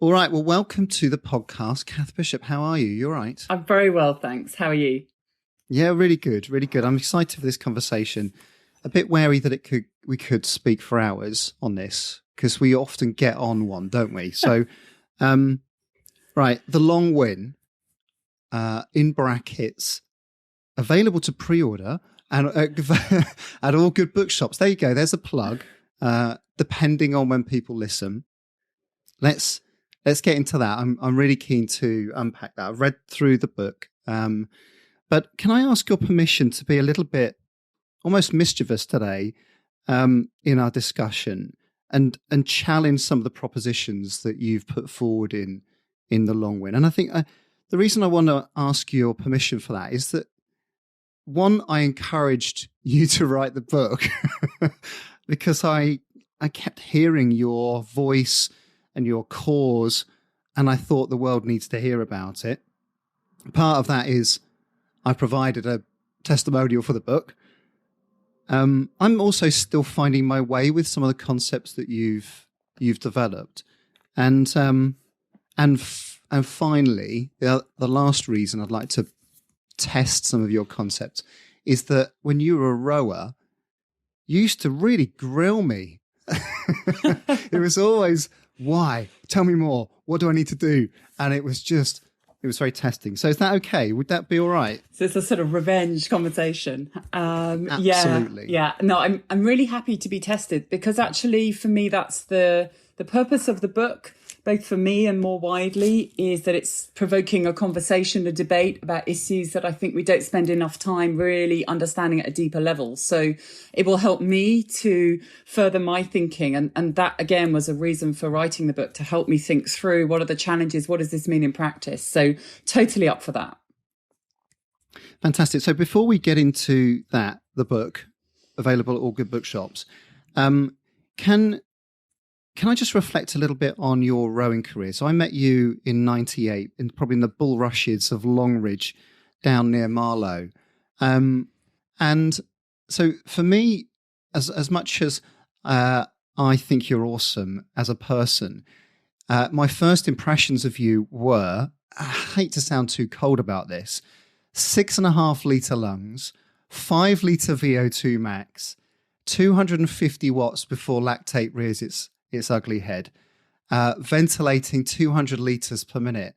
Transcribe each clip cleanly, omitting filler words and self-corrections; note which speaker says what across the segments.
Speaker 1: All right. Well, welcome to the podcast. Cath Bishop, how are you? You all right?
Speaker 2: I'm very well, thanks. How are you?
Speaker 1: Yeah, really good. Really good. I'm excited for this conversation. A bit wary that we could speak for hours on this because we often get on one, don't we? So, right. The Long Win, in brackets, available to pre-order and at all good bookshops. There you go. There's a plug. Depending on when people listen, let's get into that. I'm really keen to unpack that. I've read through the book, but can I ask your permission to be a little bit almost mischievous today in our discussion and challenge some of the propositions that you've put forward in the Long Win? And I think the reason I want to ask your permission for that is that, one, I encouraged you to write the book because I kept hearing your voice and your cause, and I thought the world needs to hear about it. Part of that is I provided a testimonial for the book. I'm also still finding my way with some of the concepts that you've developed, and finally, the last reason I'd like to test some of your concepts is that when you were a rower, you used to really grill me. It was always, why? Tell me more. What do I need to do? And it was very testing. So is that okay? Would that be all right?
Speaker 2: So it's a sort of revenge conversation.
Speaker 1: Absolutely.
Speaker 2: Yeah. No, I'm really happy to be tested because actually for me, that's the purpose of the book, both for me and more widely, is that it's provoking a conversation, a debate about issues that I think we don't spend enough time really understanding at a deeper level. So it will help me to further my thinking. And that, again, was a reason for writing the book, to help me think through what are the challenges, what does this mean in practice? So totally up for that.
Speaker 1: Fantastic. So before we get into that, the book, available at all good bookshops, can I just reflect a little bit on your rowing career? So I met you in '98, probably in the bulrushes of Longridge down near Marlow. And so for me, as much as I think you're awesome as a person, my first impressions of you were, I hate to sound too cold about this, 6.5 litre lungs, 5 litre VO2 max, 250 watts before lactate rears its ugly head, ventilating 200 litres per minute.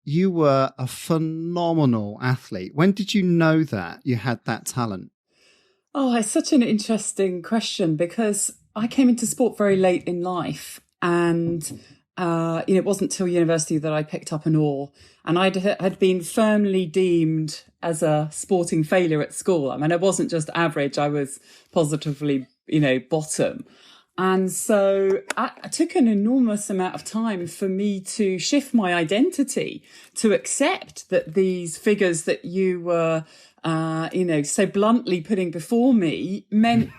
Speaker 1: You were a phenomenal athlete. When did you know that you had that talent?
Speaker 2: Oh, it's such an interesting question because I came into sport very late in life, and it wasn't till university that I picked up an oar, and I had been firmly deemed as a sporting failure at school. I mean, I wasn't just average; I was positively, bottom. And so it took an enormous amount of time for me to shift my identity, to accept that these figures that you were, so bluntly putting before me meant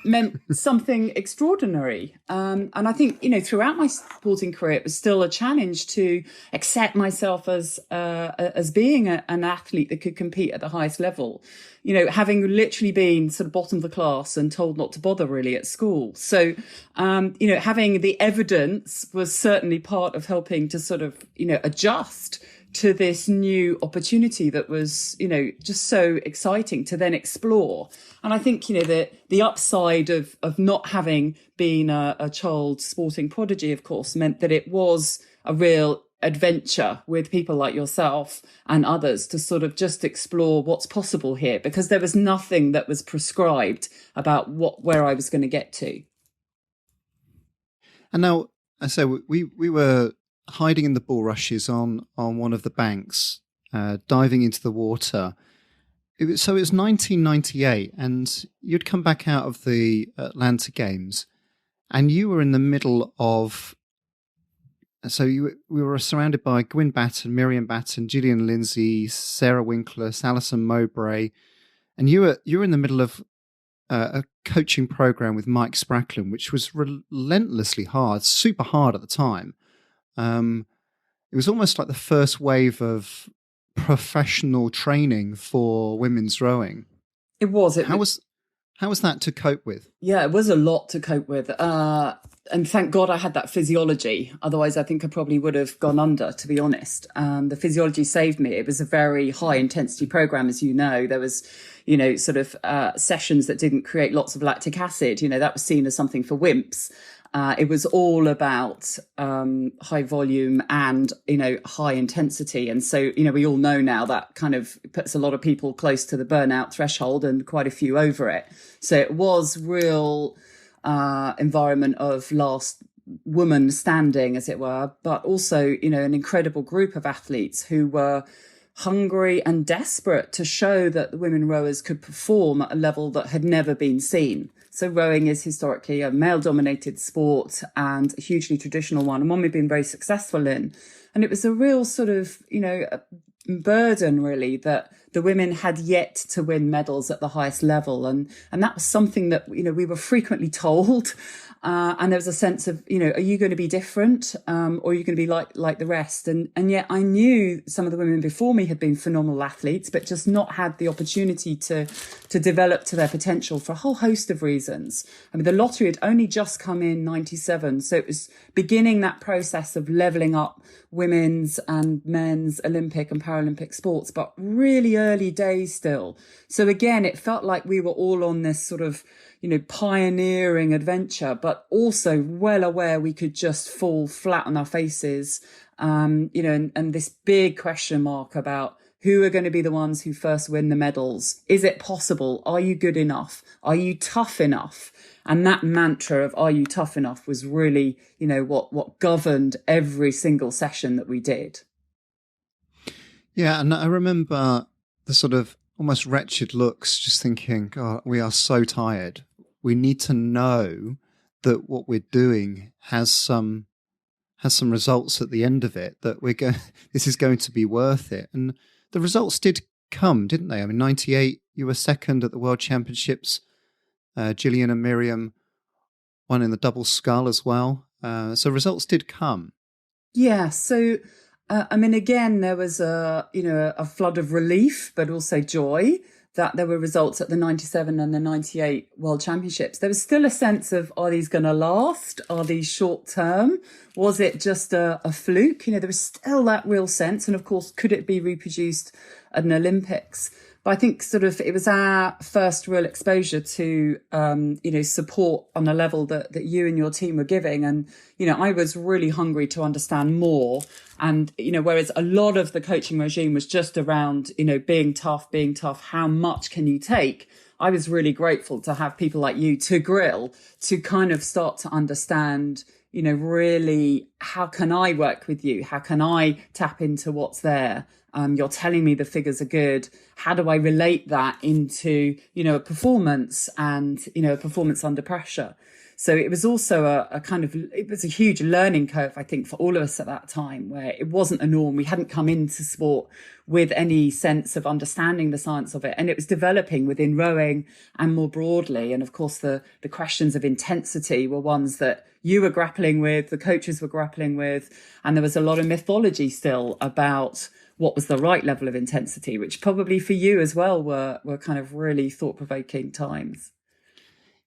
Speaker 2: something extraordinary. And I think, throughout my sporting career, it was still a challenge to accept myself as being an athlete that could compete at the highest level. Having literally been sort of bottom of the class and told not to bother really at school. So, having the evidence was certainly part of helping to sort of, adjust to this new opportunity that was, just so exciting to then explore. And I think, the upside of not having been a child sporting prodigy, of course, meant that it was a real adventure with people like yourself and others to sort of just explore what's possible here, because there was nothing that was prescribed about where I was going to get to.
Speaker 1: And now, so we were hiding in the bulrushes on one of the banks, diving into the water. It was 1998, and you'd come back out of the Atlanta Games, and you were in the middle of. So we were surrounded by Gwyn Batten, Miriam Batten, Gillian Lindsay, Sarah Winkler, Alison Mowbray, and you were in the middle of a coaching program with Mike Spracklin, which was relentlessly hard, super hard at the time. It was almost like the first wave of professional training for women's rowing.
Speaker 2: It was.
Speaker 1: How was that to cope with?
Speaker 2: Yeah, it was a lot to cope with. And thank God I had that physiology. Otherwise, I think I probably would have gone under, to be honest. The physiology saved me. It was a very high intensity program, as you know. There was, sort of sessions that didn't create lots of lactic acid. That was seen as something for wimps. It was all about high volume and, high intensity. And so, we all know now that kind of puts a lot of people close to the burnout threshold and quite a few over it. So it was real environment of last woman standing, as it were, but also, an incredible group of athletes who were hungry and desperate to show that the women rowers could perform at a level that had never been seen. So rowing is historically a male-dominated sport and a hugely traditional one, and one we've been very successful in. And it was a real sort of, a burden, really, that the women had yet to win medals at the highest level. And that was something that, we were frequently told. And there was a sense of, are you going to be different? Or are you going to be like the rest? And yet I knew some of the women before me had been phenomenal athletes, but just not had the opportunity to develop to their potential for a whole host of reasons. I mean, the lottery had only just come in 97. So it was beginning that process of levelling up women's and men's Olympic and Paralympic sports, but really early days still. So again, it felt like we were all on this sort of, pioneering adventure, but also well aware we could just fall flat on our faces, and this big question mark about who are going to be the ones who first win the medals. Is it possible? Are you good enough? Are you tough enough? And that mantra of are you tough enough was really, what governed every single session that we did.
Speaker 1: Yeah, and I remember the sort of almost wretched looks, just thinking, God, we are so tired. We need to know that what we're doing has some results at the end of it, that this is going to be worth it. And the results did come, didn't they? I mean, 98, you were second at the World Championships. Gillian and Miriam won in the double scull as well. So results did come.
Speaker 2: Yeah. So, again, there was a flood of relief, but also joy that there were results at the 97 and the 98 World Championships. There was still a sense of, are these going to last? Are these short term? Was it just a fluke? There was still that real sense. And of course, could it be reproduced at an Olympics? But I think sort of it was our first real exposure to, support on a level that you and your team were giving. And, I was really hungry to understand more. And, whereas a lot of the coaching regime was just around, being tough, how much can you take? I was really grateful to have people like you to grill, to kind of start to understand, really, how can I work with you? How can I tap into what's there? You're telling me the figures are good. How do I relate that into, a performance and, a performance under pressure? So it was also it was a huge learning curve, I think, for all of us at that time, where it wasn't a norm. We hadn't come into sport with any sense of understanding the science of it. And it was developing within rowing and more broadly. And of course, the questions of intensity were ones that you were grappling with, the coaches were grappling with. And there was a lot of mythology still about what was the right level of intensity, which probably for you as well were kind of really thought-provoking times.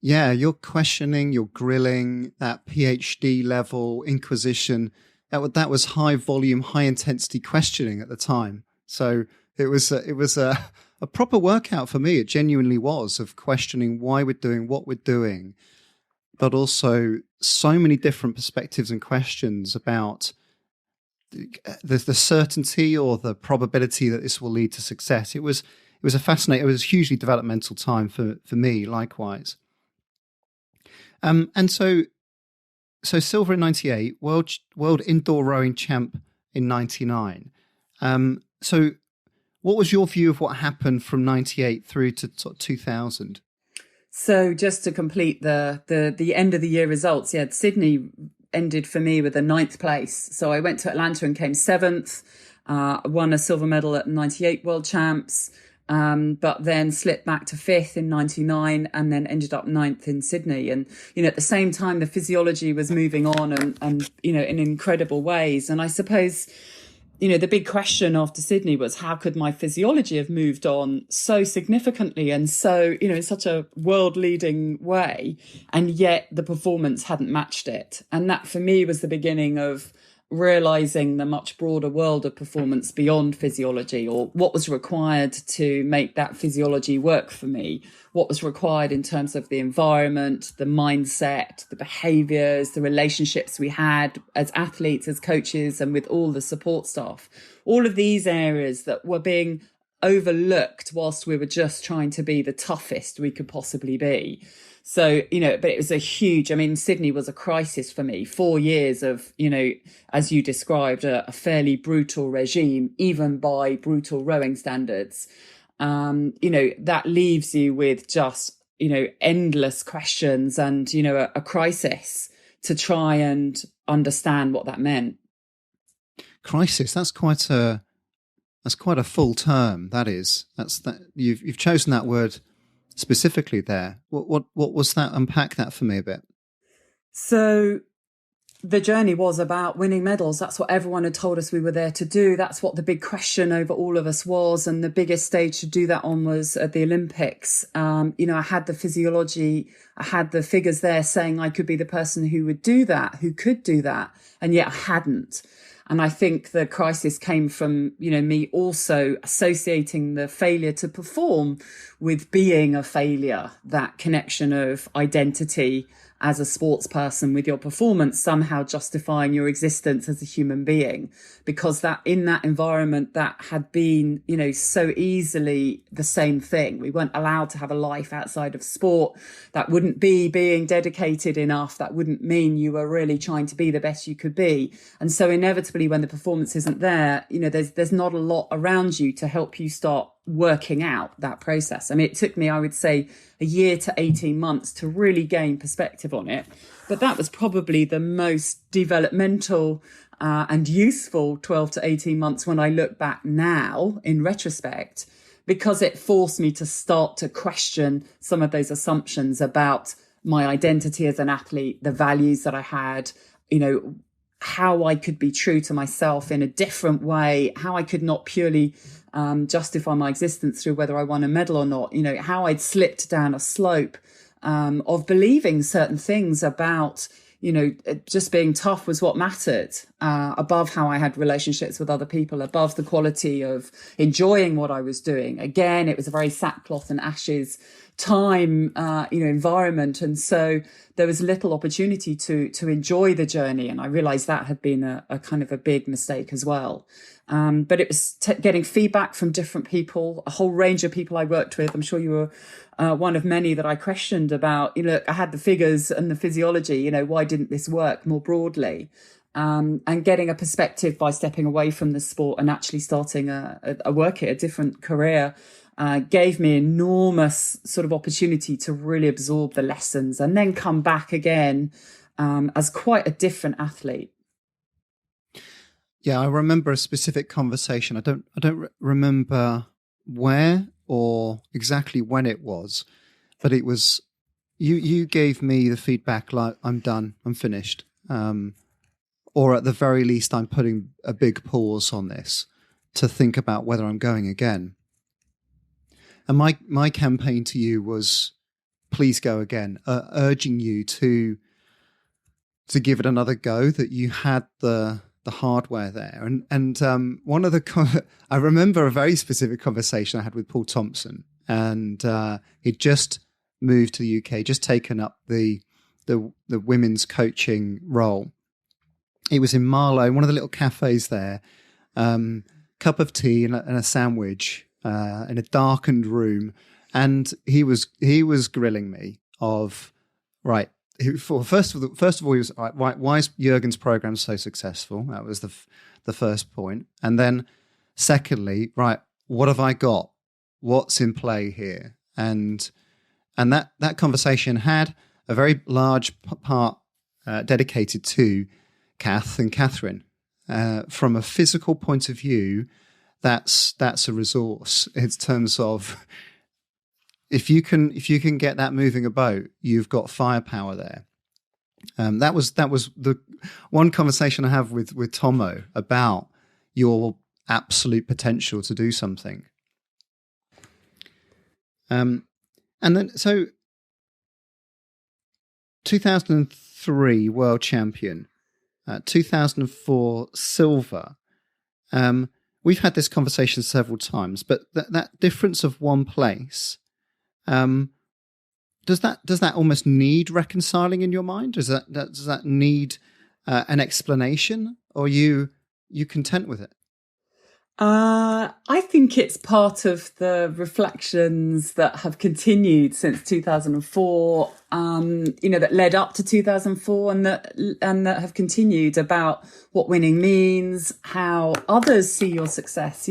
Speaker 1: Yeah, you're questioning, you're grilling, that PhD level inquisition. That was high volume, high intensity questioning at the time. So it was a proper workout for me. It genuinely was, of questioning why we're doing what we're doing, but also so many different perspectives and questions about the certainty or the probability that this will lead to success. It was a hugely developmental time for me, likewise. And so silver in 98, world indoor rowing champ in 99. So what was your view of what happened from 98 through to 2000?
Speaker 2: So just to complete the end of the year results, Sydney ended for me with a 9th place. So I went to Atlanta and came 7th, won a silver medal at 98 World Champs, but then slipped back to 5th in 99 and then ended up 9th in Sydney. And, at the same time, the physiology was moving on and in incredible ways. And I suppose the big question after Sydney was, how could my physiology have moved on so significantly and so, in such a world leading way, and yet the performance hadn't matched it. And that for me was the beginning of realizing the much broader world of performance beyond physiology, or what was required to make that physiology work for me, what was required in terms of the environment, the mindset, the behaviors, the relationships we had as athletes, as coaches, and with all the support staff. All of these areas that were being overlooked whilst we were just trying to be the toughest we could possibly be. So, but it was Sydney was a crisis for me. 4 years of, as you described, a fairly brutal regime, even by brutal rowing standards. That leaves you with just, endless questions and, a crisis to try and understand what that meant.
Speaker 1: Crisis, that's quite a full term. You've chosen that word specifically there. What was that? Unpack that for me a bit.
Speaker 2: So the journey was about winning medals. That's what everyone had told us we were there to do. That's what the big question over all of us was. And the biggest stage to do that on was at the Olympics. I had the physiology, I had the figures there saying I could be the person who would do that, who could do that. And yet I hadn't. And I think the crisis came from, me also associating the failure to perform with being a failure, that connection of identity as a sports person with your performance somehow justifying your existence as a human being, because that in that environment that had been, so easily the same thing. We weren't allowed to have a life outside of sport. That wouldn't be being dedicated enough. That wouldn't mean you were really trying to be the best you could be. And so inevitably when the performance isn't there, there's not a lot around you to help you start working out that process. It took me, I would say, a year to 18 months to really gain perspective on it. But that was probably the most developmental and useful 12 to 18 months when I look back now in retrospect, because it forced me to start to question some of those assumptions about my identity as an athlete, the values that I had, how I could be true to myself in a different way, how I could not purely justify my existence through whether I won a medal or not, how I'd slipped down a slope of believing certain things about, just being tough was what mattered, above how I had relationships with other people, above the quality of enjoying what I was doing. Again, it was a very sackcloth and ashes time, environment. And so there was little opportunity to enjoy the journey. And I realized that had been a kind of a big mistake as well. But it was getting feedback from different people, a whole range of people I worked with. I'm sure you were one of many that I questioned about, I had the figures and the physiology, why didn't this work more broadly? And getting a perspective by stepping away from the sport and actually starting a work here, a different career, gave me enormous sort of opportunity to really absorb the lessons and then come back again as quite a different athlete.
Speaker 1: Yeah, I remember a specific conversation. I don't remember where or exactly when it was, but it was you gave me the feedback like, I'm done, I'm finished. Or at the very least, I'm putting a big pause on this to think about whether I'm going again. And my campaign to you was, please go again, urging you to give it another go, that you had the hardware there. And one of I remember a very specific conversation I had with Paul Thompson, and he'd just moved to the UK, just taken up the women's coaching role. He was in Marlow, one of the little cafes there, cup of tea and a sandwich in a darkened room, and he was grilling me of, right. First of all, he was right. Why is Jürgen's program so successful? That was the first point, and then secondly, right, what have I got? What's in play here? And that conversation had a very large part dedicated to Cath and Catherine. From a physical point of view, that's a resource in terms of if you can get that moving a boat, you've got firepower there. That was the one conversation I have with Tomo about, your absolute potential to do something. And then, so 2003 world champion, 2004 silver. We've had this conversation several times, but that difference of one place, does that almost need reconciling in your mind? Does that need an explanation, or are you content with it?
Speaker 2: I think it's part of the reflections that have continued since 2004, that led up to 2004 and that have continued about what winning means, how others see your success.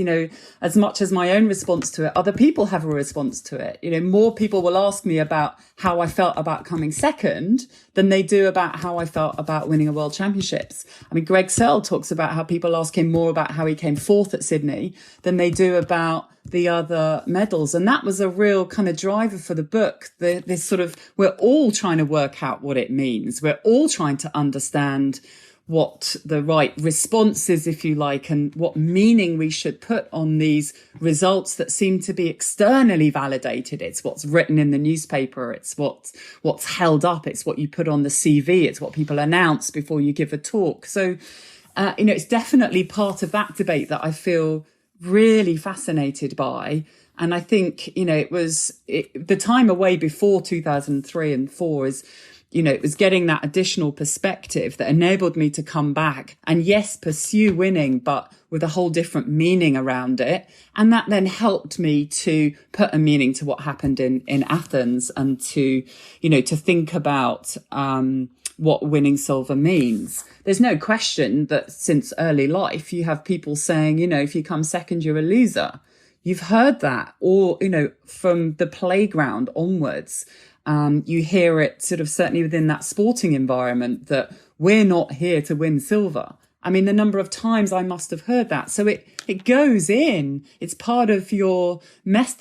Speaker 2: As much as my own response to it, other people have a response to it. More people will ask me about how I felt about coming second than they do about how I felt about winning a world championships. I mean, Greg Searle talks about how people ask him more about how he came fourth at Sydney than they do about the other medals. And that was a real kind of driver for the book. This sort of, we're all trying to work out what it means. We're all trying to understand what the right response is, if you like, and what meaning we should put on these results that seem to be externally validated. It's what's written in the newspaper. It's what's held up. It's what you put on the CV. It's what people announce before you give a talk. So, it's definitely part of that debate that I feel really fascinated by. And I think, the time away before 2003 and 4 is, it was getting that additional perspective that enabled me to come back and, yes, pursue winning, but with a whole different meaning around it. And that then helped me to put a meaning to what happened in Athens and to think about what winning silver means. There's no question that since early life, you have people saying, if you come second, you're a loser. You've heard that, or, from the playground onwards. You hear it sort of certainly within that sporting environment that we're not here to win silver. I mean, the number of times I must have heard that. So it goes in. It's part of the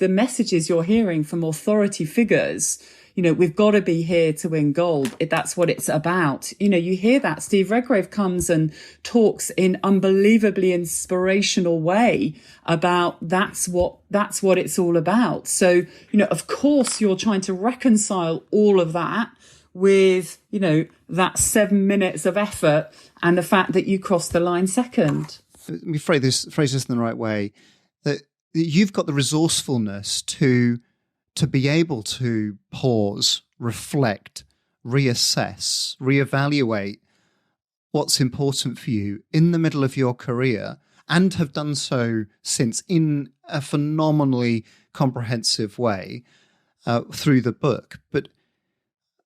Speaker 2: messages you're hearing from authority figures. We've got to be here to win gold. That's what it's about. You hear that. Steve Redgrave comes and talks in unbelievably inspirational way about that's what it's all about. So, of course, you're trying to reconcile all of that with, that 7 minutes of effort and the fact that you crossed the line second.
Speaker 1: Let me phrase this in the right way, that you've got the resourcefulness to be able to pause, reflect, reassess, reevaluate what's important for you in the middle of your career, and have done so since in a phenomenally comprehensive way through the book. But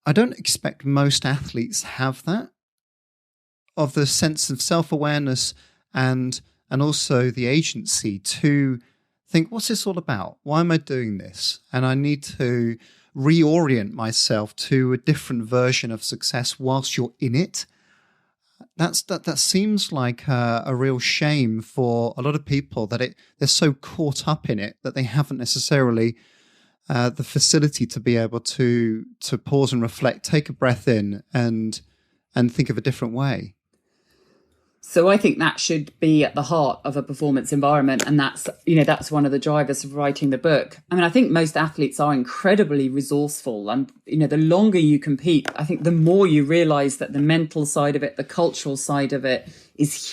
Speaker 1: I don't expect most athletes have that, of the sense of self-awareness and also the agency to think, what's this all about? Why am I doing this? And I need to reorient myself to a different version of success whilst you're in it. That seems like a real shame for a lot of people, that they're so caught up in it that they haven't necessarily the facility to be able to pause and reflect, take a breath in, and think of a different way.
Speaker 2: So I think that should be at the heart of a performance environment. And that's one of the drivers of writing the book. I mean, I think most athletes are incredibly resourceful. And, the longer you compete, I think the more you realize that the mental side of it, the cultural side of it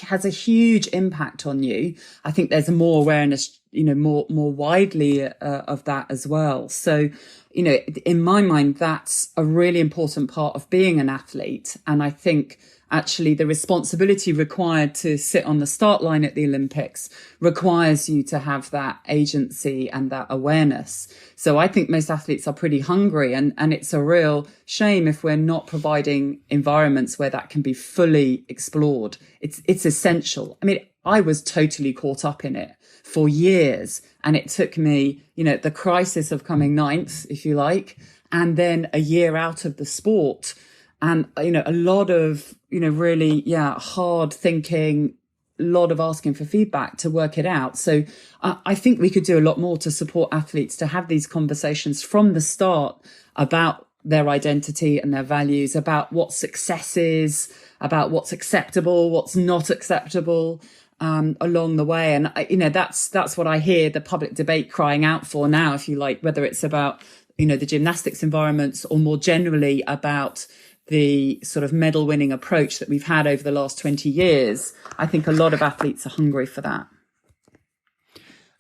Speaker 2: has a huge impact on you. I think there's more awareness, more widely of that as well. So, in my mind, that's a really important part of being an athlete. And I think actually the responsibility required to sit on the start line at the Olympics requires you to have that agency and that awareness. So I think most athletes are pretty hungry, and it's a real shame if we're not providing environments where that can be fully explored. It's essential. I mean, I was totally caught up in it for years, and it took me, the crisis of coming ninth, if you like, and then a year out of the sport. And, a lot of, really, hard thinking, a lot of asking for feedback to work it out. So I think we could do a lot more to support athletes to have these conversations from the start about their identity and their values, about what success is, about what's acceptable, what's not acceptable. along the way. And, that's what I hear the public debate crying out for now, if you like, whether it's about, the gymnastics environments or more generally about the sort of medal winning approach that we've had over the last 20 years. I think a lot of athletes are hungry for that.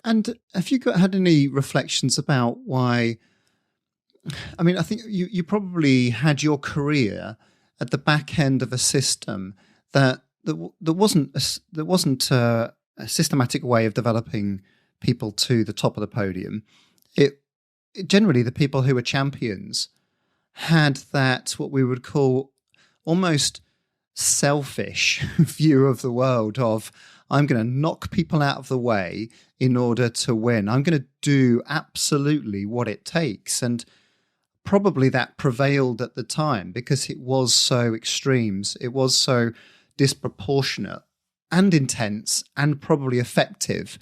Speaker 1: And have you had any reflections about why? I mean, I think you probably had your career at the back end of a system that wasn't a systematic way of developing people to the top of the podium. It generally, the people who were champions had that, what we would call almost selfish view of the world of, I'm going to knock people out of the way in order to win. I'm going to do absolutely what it takes. And probably that prevailed at the time because it was so extremes. It was so disproportionate and intense and probably effective,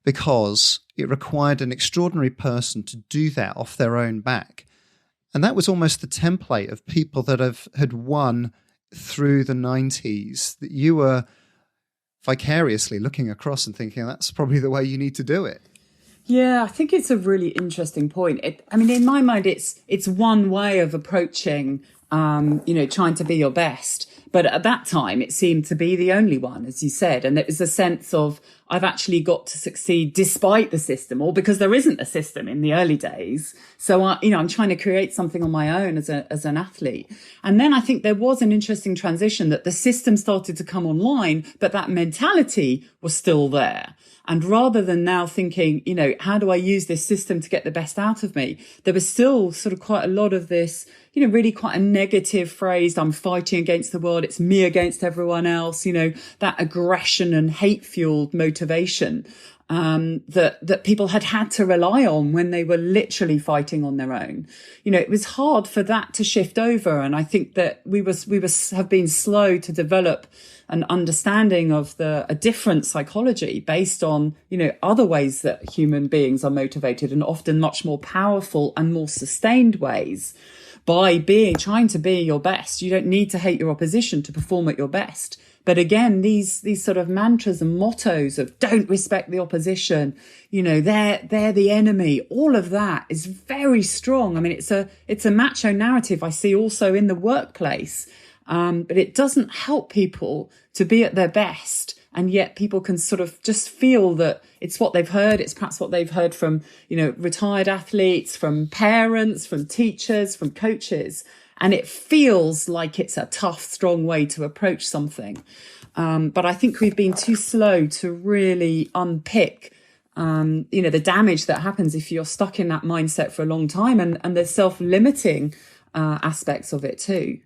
Speaker 1: because it required an extraordinary person to do that off their own back. And that was almost the template of people that had won through the 90s, that you were vicariously looking across and thinking that's probably the way you need to do it.
Speaker 2: Yeah, I think it's a really interesting point. In my mind, it's one way of approaching, trying to be your best. But at that time, it seemed to be the only one, as you said. And it was a sense of, I've actually got to succeed despite the system, or because there isn't a system in the early days. So, I'm trying to create something on my own as an athlete. And then I think there was an interesting transition that the system started to come online, but that mentality was still there. And rather than now thinking, how do I use this system to get the best out of me? There was still sort of quite a lot of this, really quite a negative phrase. I'm fighting against the world. It's me against everyone else. That aggression and hate fueled motivation, that people had to rely on when they were literally fighting on their own. It was hard for that to shift over. And I think that we have been slow to develop an understanding of a different psychology based on, other ways that human beings are motivated, and often much more powerful and more sustained ways, by trying to be your best. You don't need to hate your opposition to perform at your best. But again, these sort of mantras and mottos of don't respect the opposition, they're the enemy. All of that is very strong. I mean, it's a macho narrative I see also in the workplace. But it doesn't help people to be at their best. And yet people can sort of just feel that it's what they've heard. It's perhaps what they've heard from, retired athletes, from parents, from teachers, from coaches. And it feels like it's a tough, strong way to approach something. But I think we've been too slow to really unpick, the damage that happens if you're stuck in that mindset for a long time, and the self-limiting aspects of it too.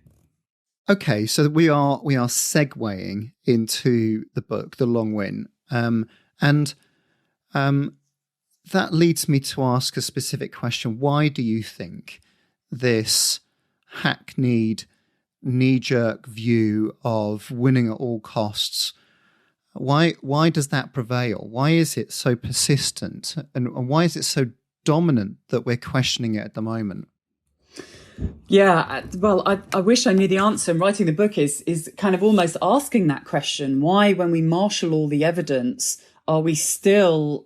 Speaker 1: Okay, so we are segueing into the book, The Long Win, and that leads me to ask a specific question. Why do you think this hackneyed, knee-jerk view of winning at all costs, why does that prevail? Why is it so persistent, and why is it so dominant that we're questioning it at the moment?
Speaker 2: Yeah, well, I wish I knew the answer. And writing the book is kind of almost asking that question. Why, when we marshal all the evidence, are we still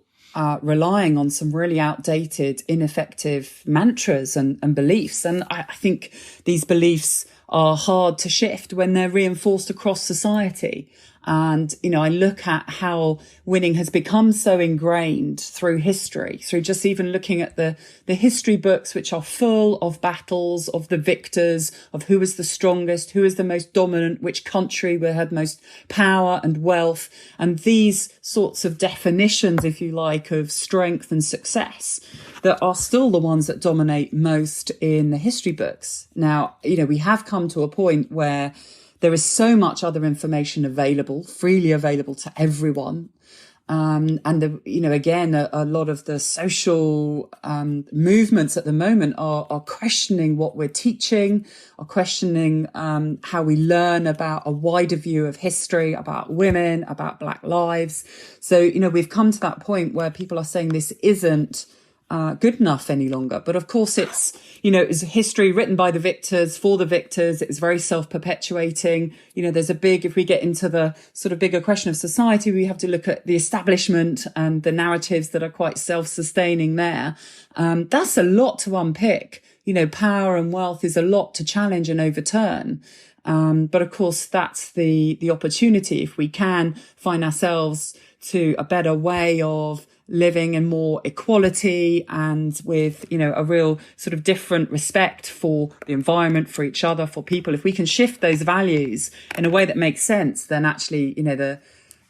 Speaker 2: relying on some really outdated, ineffective mantras and beliefs? And I think these beliefs are hard to shift when they're reinforced across society. And, I look at how winning has become so ingrained through history, through just even looking at the history books, which are full of battles, of the victors, of who was the strongest, who was the most dominant, which country had most power and wealth. And these sorts of definitions, if you like, of strength and success that are still the ones that dominate most in the history books. Now, we have come to a point where there is so much other information available, freely available to everyone. And again, a lot of the social movements at the moment are questioning what we're teaching, are questioning how we learn about a wider view of history, about women, about Black lives. So, we've come to that point where people are saying this isn't good enough any longer. But of course, it's, it's history written by the victors for the victors. It's very self-perpetuating. There's if we get into the sort of bigger question of society, we have to look at the establishment and the narratives that are quite self-sustaining there. That's a lot to unpick. Power and wealth is a lot to challenge and overturn. But of course, that's the opportunity. If we can find ourselves to a better way of living in more equality and with, a real sort of different respect for the environment, for each other, for people, if we can shift those values in a way that makes sense, then actually,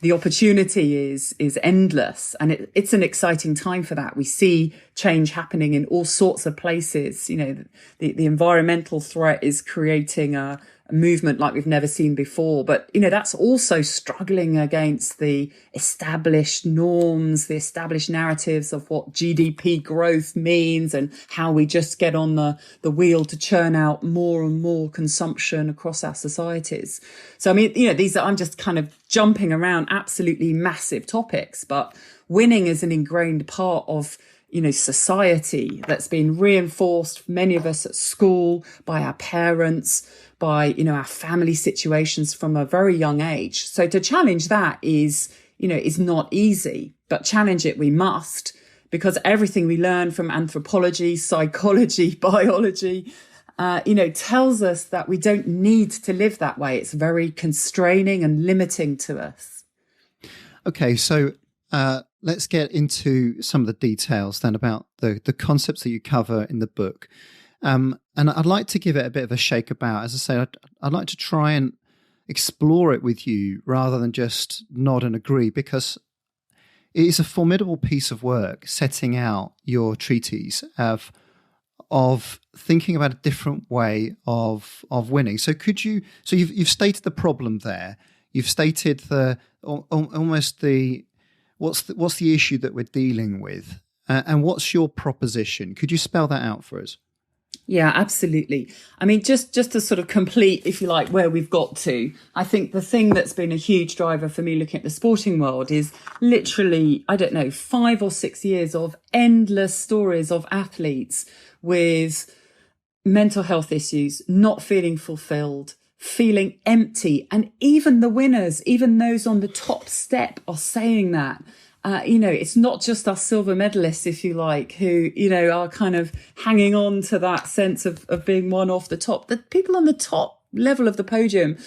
Speaker 2: the opportunity is endless. And it's an exciting time for that. We see change happening in all sorts of places. The environmental threat is creating a movement like we've never seen before. But, that's also struggling against the established norms, the established narratives of what GDP growth means and how we just get on the wheel to churn out more and more consumption across our societies. So, I'm just kind of jumping around absolutely massive topics, but winning is an ingrained part of society that's been reinforced, many of us at school, by our parents, by, our family situations from a very young age. So to challenge that is not easy, but challenge it we must, because everything we learn from anthropology, psychology, biology, tells us that we don't need to live that way. It's very constraining and limiting to us.
Speaker 1: Okay, so let's get into some of the details then about the concepts that you cover in the book. And I'd like to give it a bit of a shake about. As I say, I'd like to try and explore it with you rather than just nod and agree, because it is a formidable piece of work setting out your treatise of thinking about a different way of winning. So you've stated the problem there. You've stated what's the issue that we're dealing with, and what's your proposition? Could you spell that out for us?
Speaker 2: Yeah, absolutely. Just to sort of complete, if you like, where we've got to, I think the thing that's been a huge driver for me looking at the sporting world is literally, 5 or 6 years of endless stories of athletes with mental health issues, not feeling fulfilled, feeling empty. And even the winners, even those on the top step, are saying that. It's not just us silver medalists, if you like, who, are kind of hanging on to that sense of being one off the top. The people on the top level of the podium,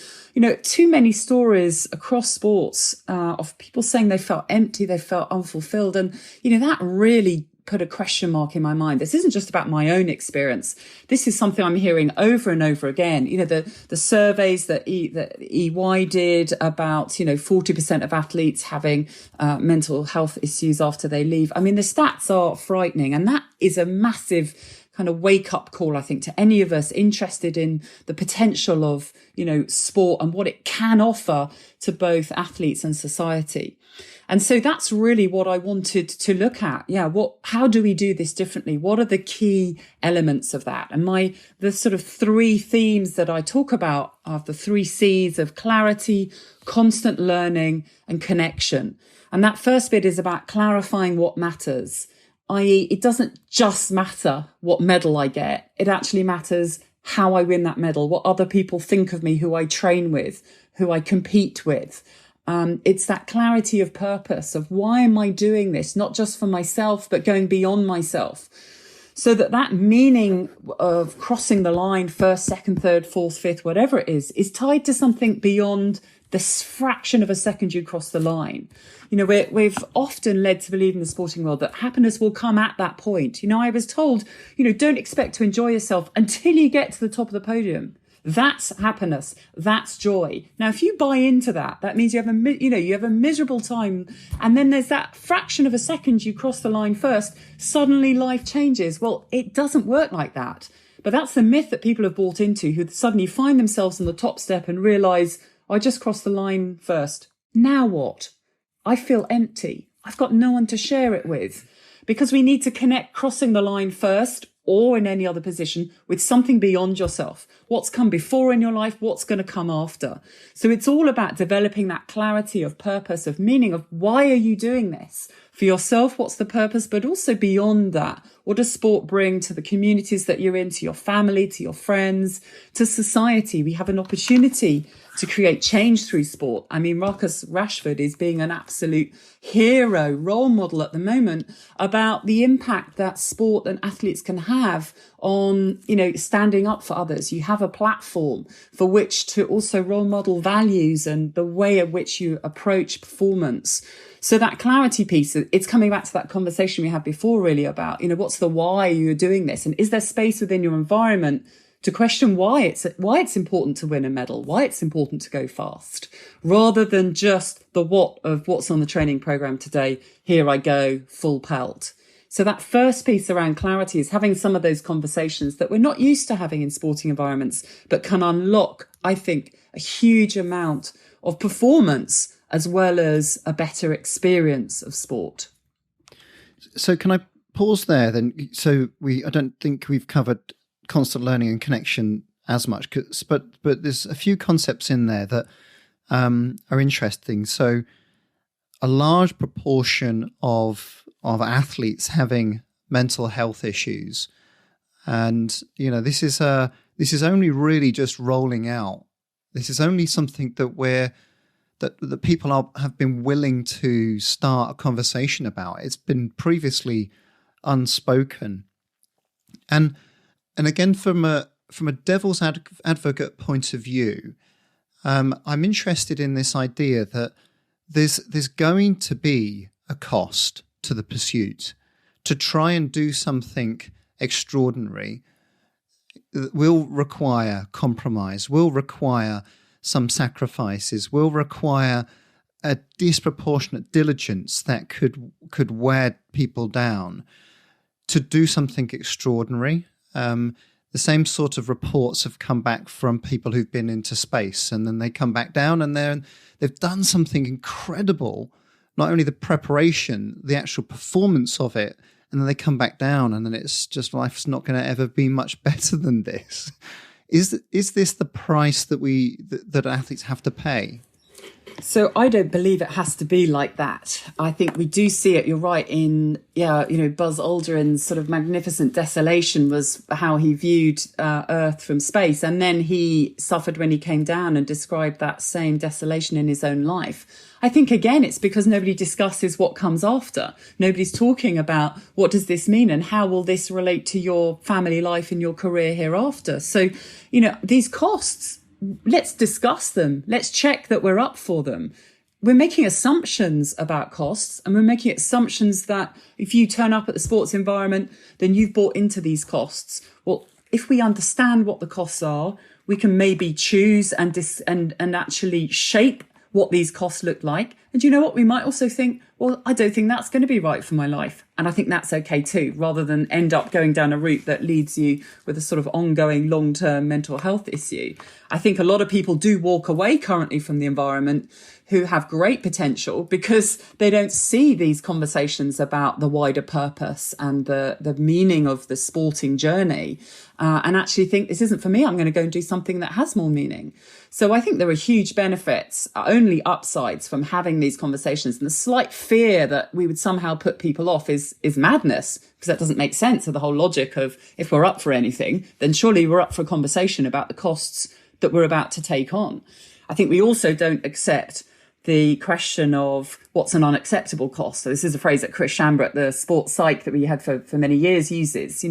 Speaker 2: too many stories across sports of people saying they felt empty, they felt unfulfilled. And, that really put a question mark in my mind. This isn't just about my own experience. This is something I'm hearing over and over again. The surveys that EY did about, 40% of athletes having mental health issues after they leave. The stats are frightening. And that is a massive kind of wake up call, I think, to any of us interested in the potential of, sport and what it can offer to both athletes and society. And so that's really what I wanted to look at. Yeah, how do we do this differently? What are the key elements of that? And the sort of 3 themes that I talk about are the 3 C's of clarity, constant learning, and connection. And that first bit is about clarifying what matters, i.e., it doesn't just matter what medal I get. It actually matters how I win that medal, what other people think of me, who I train with, who I compete with. It's that clarity of purpose of why am I doing this, not just for myself, but going beyond myself. So that meaning of crossing the line, first, second, third, fourth, fifth, whatever it is tied to something beyond this fraction of a second you cross the line. We've often led to believe in the sporting world that happiness will come at that point. I was told, don't expect to enjoy yourself until you get to the top of the podium. That's happiness. That's joy. Now, if you buy into that, that means you have a miserable time. And then there's that fraction of a second you cross the line first. Suddenly life changes. Well, it doesn't work like that. But that's the myth that people have bought into, who suddenly find themselves on the top step and realize, I just crossed the line first. Now what? I feel empty. I've got no one to share it with. Because we need to connect crossing the line first or in any other position with something beyond yourself. What's come before in your life, what's going to come after. So it's all about developing that clarity of purpose, of meaning, of why are you doing this? For yourself, what's the purpose? But also beyond that, what does sport bring to the communities that you're in, to your family, to your friends, to society? We have an opportunity to create change through sport. I mean, Marcus Rashford is being an absolute hero, role model at the moment about the impact that sport and athletes can have on, standing up for others. You have a platform for which to also role model values and the way in which you approach performance. So that clarity piece, it's coming back to that conversation we had before, really, about, what's the why you're doing this? And is there space within your environment to question why it's important to win a medal, why it's important to go fast, rather than just the what of what's on the training program today. Here I go, full pelt. So that first piece around clarity is having some of those conversations that we're not used to having in sporting environments, but can unlock, I think, a huge amount of performance as well as a better experience of sport.
Speaker 1: So can I pause there then? So I don't think we've covered constant learning and connection as much, but there's a few concepts in there that are interesting. So a large proportion of athletes having mental health issues, and this is only really just rolling out. This is only something that people have been willing to start a conversation about. It's been previously unspoken, and again, from a devil's advocate point of view, I'm interested in this idea that there's going to be a cost to the pursuit. To try and do something extraordinary will require compromise, will require some sacrifices, will require a disproportionate diligence that could wear people down to do something extraordinary. The same sort of reports have come back from people who've been into space, and then they come back down and they've done something incredible, not only the preparation, the actual performance of it, and then they come back down and then it's just, life's not going to ever be much better than this. Is this the price that athletes have to pay?
Speaker 2: So I don't believe it has to be like that. I think we do see it. You're right in, Buzz Aldrin's sort of magnificent desolation was how he viewed Earth from space. And then he suffered when he came down and described that same desolation in his own life. I think, again, it's because nobody discusses what comes after. Nobody's talking about what does this mean and how will this relate to your family life and your career hereafter. So, these costs, let's discuss them. Let's check that we're up for them. We're making assumptions about costs, and we're making assumptions that if you turn up at the sports environment, then you've bought into these costs. Well, if we understand what the costs are, we can maybe choose and actually shape what these costs look like. And you know what? We might also think, well, I don't think that's going to be right for my life. And I think that's okay too, rather than end up going down a route that leads you with a sort of ongoing long-term mental health issue. I think a lot of people do walk away currently from the environment who have great potential because they don't see these conversations about the wider purpose and the meaning of the sporting journey, and actually think this isn't for me. I'm going to go and do something that has more meaning. So I think there are huge benefits, only upsides from having these conversations. And the slight fear that we would somehow put people off is madness, because that doesn't make sense of the whole logic of if we're up for anything, then surely we're up for a conversation about the costs that we're about to take on. I think we also don't accept the question of what's an unacceptable cost. So this is a phrase that Chris Shambra at the sports psych that we had for many years uses.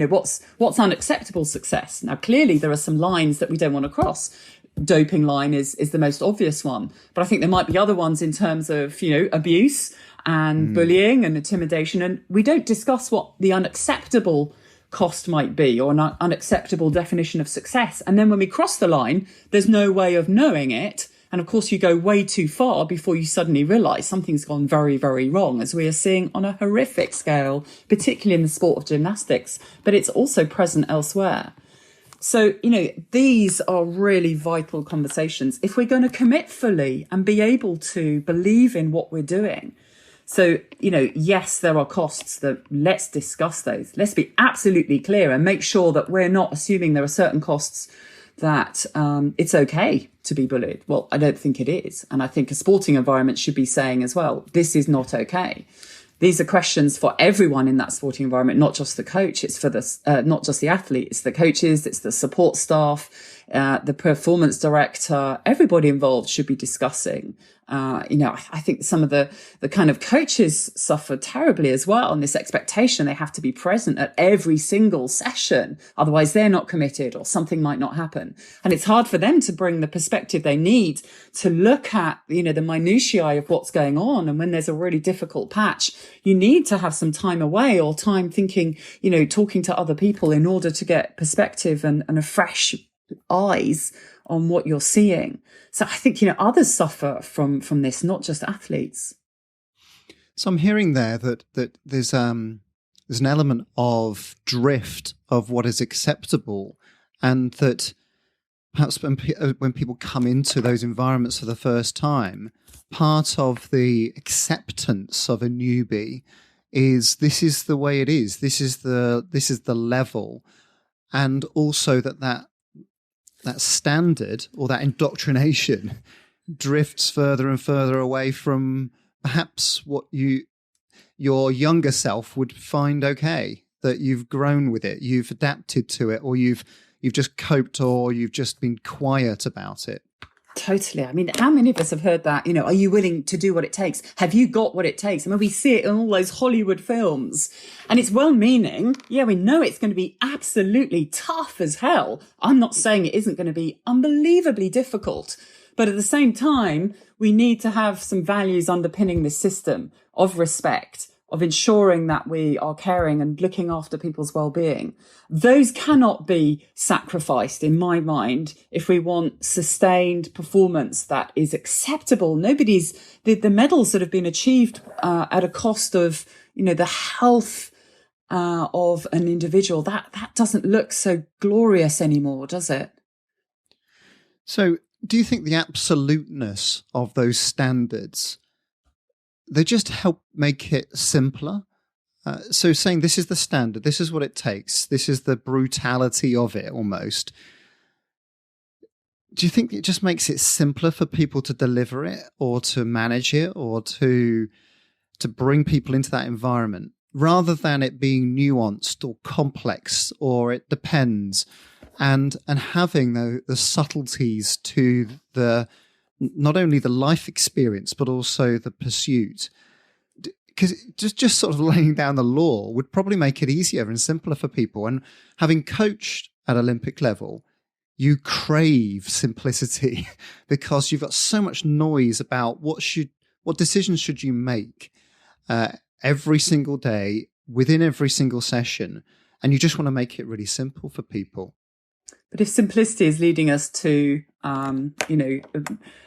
Speaker 2: What's unacceptable success? Now, clearly there are some lines that we don't want to cross. Doping line is the most obvious one. But I think there might be other ones in terms of, abuse and bullying and intimidation. And we don't discuss what the unacceptable cost might be, or an unacceptable definition of success. And then when we cross the line, there's no way of knowing it. And of course, you go way too far before you suddenly realise something's gone very, very wrong, as we are seeing on a horrific scale, particularly in the sport of gymnastics, but it's also present elsewhere. So, these are really vital conversations. If we're going to commit fully and be able to believe in what we're doing, So, yes, there are costs. Let's discuss those. Let's be absolutely clear and make sure that we're not assuming there are certain costs that it's okay to be bullied. Well, I don't think it is. And I think a sporting environment should be saying as well, this is not okay. These are questions for everyone in that sporting environment, not just the coach. It's for not just the athlete. It's the coaches. It's the support staff, the performance director. Everybody involved should be discussing. I think some of the kind of coaches suffer terribly as well on this expectation. They have to be present at every single session. Otherwise, they're not committed or something might not happen. And it's hard for them to bring the perspective they need to look at, the minutiae of what's going on. And when there's a really difficult patch, you need to have some time away or time thinking, talking to other people in order to get perspective and a fresh eyes on what you're seeing. So I think, others suffer from this, not just athletes.
Speaker 1: So I'm hearing there that there's an element of drift of what is acceptable, and that perhaps when people come into those environments for the first time, part of the acceptance of a newbie is this is the way it is. This is the level, and also that standard or that indoctrination drifts further and further away from perhaps what your younger self would find okay, that you've grown with it, you've adapted to it, or you've just coped, or you've just been quiet about it.
Speaker 2: Totally. I mean, how many of us have heard that, are you willing to do what it takes? Have you got what it takes? I mean, we see it in all those Hollywood films, and it's well-meaning. Yeah, we know it's going to be absolutely tough as hell. I'm not saying it isn't going to be unbelievably difficult, but at the same time, we need to have some values underpinning this system of respect, of ensuring that we are caring and looking after people's well-being. Those cannot be sacrificed, in my mind, if we want sustained performance that is acceptable. The medals that have been achieved at a cost of, the health of an individual, that doesn't look so glorious anymore, does it?
Speaker 1: So do you think the absoluteness of those standards, they just help make it simpler? So saying this is the standard, this is what it takes, this is the brutality of it almost. Do you think it just makes it simpler for people to deliver it or to manage it or to bring people into that environment, rather than it being nuanced or complex or it depends, and having the subtleties to the not only the life experience but also the pursuit? Because just sort of laying down the law would probably make it easier and simpler for people. And having coached at Olympic level, you crave simplicity because you've got so much noise about what decisions should you make every single day within every single session, and you just want to make it really simple for people.
Speaker 2: But if simplicity is leading us to,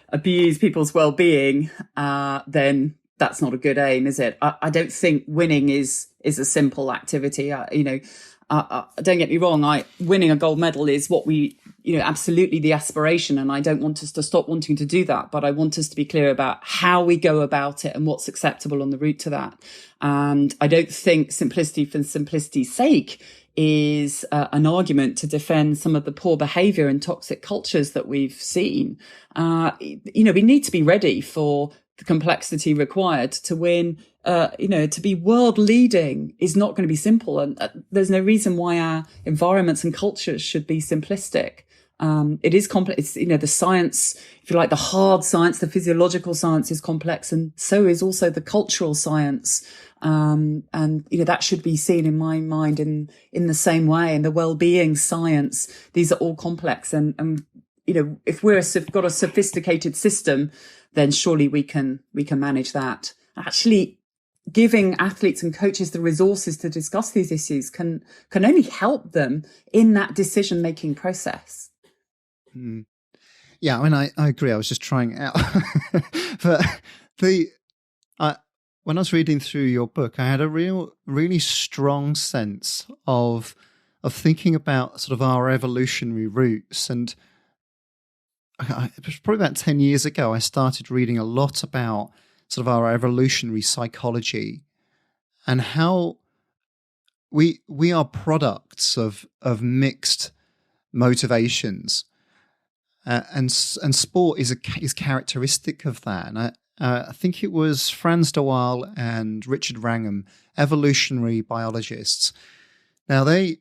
Speaker 2: abuse people's well-being, then that's not a good aim, is it? I don't think winning is a simple activity. Don't get me wrong. Winning a gold medal is what we, absolutely the aspiration. And I don't want us to stop wanting to do that. But I want us to be clear about how we go about it and what's acceptable on the route to that. And I don't think simplicity for simplicity's sake is an argument to defend some of the poor behavior and toxic cultures that we've seen. We need to be ready for the complexity required to win. To be world leading is not going to be simple. And there's no reason why our environments and cultures should be simplistic. It is complex. It's, the science, if you like, the hard science, the physiological science is complex. And so is also the cultural science. That should be seen in my mind in the same way. And the well-being science, these are all complex. And if we've got a sophisticated system, then surely we can manage that. Actually, giving athletes and coaches the resources to discuss these issues can only help them in that decision-making process.
Speaker 1: Mm. Yeah, I mean, I agree. I was just trying it out. But when I was reading through your book, I had a really strong sense of thinking about sort of our evolutionary roots. And it was probably about 10 years ago, I started reading a lot about sort of our evolutionary psychology and how we are products of mixed motivations, and sport is characteristic of that. And I think it was Frans de Waal and Richard Wrangham, evolutionary biologists. Now I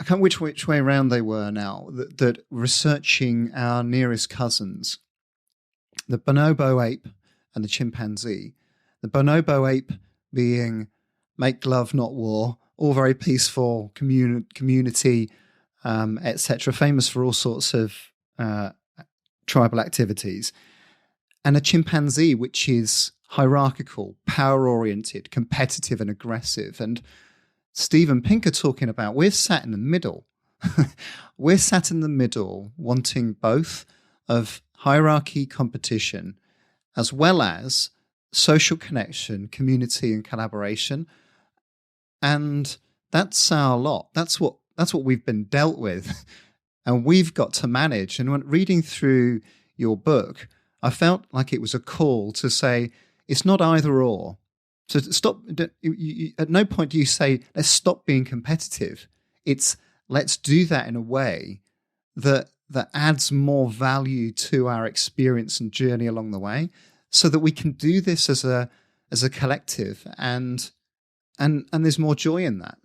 Speaker 1: can't which way around they were now, that researching our nearest cousins, the bonobo ape and the chimpanzee. The bonobo ape being make love, not war, all very peaceful community, etc., famous for all sorts of tribal activities. And a chimpanzee, which is hierarchical, power-oriented, competitive and aggressive. And Steven Pinker talking about, we're sat in the middle. We're sat in the middle wanting both of hierarchy, competition, as well as social connection, community and collaboration. And that's our lot. That's what we've been dealt with. And we've got to manage. And when reading through your book, I felt like it was a call to say, it's not either or. So stop. At no point do you say, let's stop being competitive. It's let's do that in a way that adds more value to our experience and journey along the way, so that we can do this as a collective, and there's more joy in that.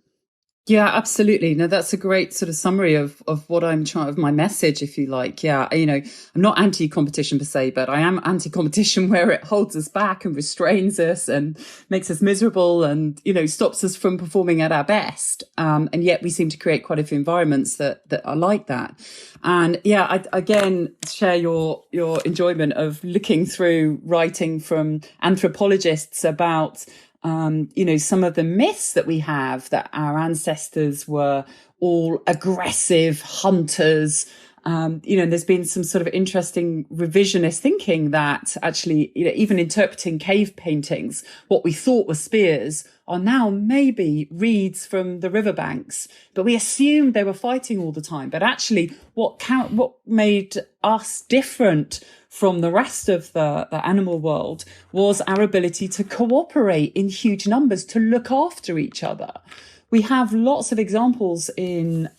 Speaker 2: Yeah, absolutely. No, that's a great sort of summary of what I'm trying, of my message, if you like. Yeah, I'm not anti-competition per se, but I am anti-competition where it holds us back and restrains us and makes us miserable and, stops us from performing at our best. And yet we seem to create quite a few environments that are like that. And yeah, I again share your enjoyment of looking through writing from anthropologists about some of the myths that we have, that our ancestors were all aggressive hunters. There's been some sort of interesting revisionist thinking that actually, even interpreting cave paintings, what we thought were spears are now maybe reeds from the riverbanks. But we assumed they were fighting all the time. But actually, what made us different from the rest of the animal world was our ability to cooperate in huge numbers, to look after each other. We have lots of examples in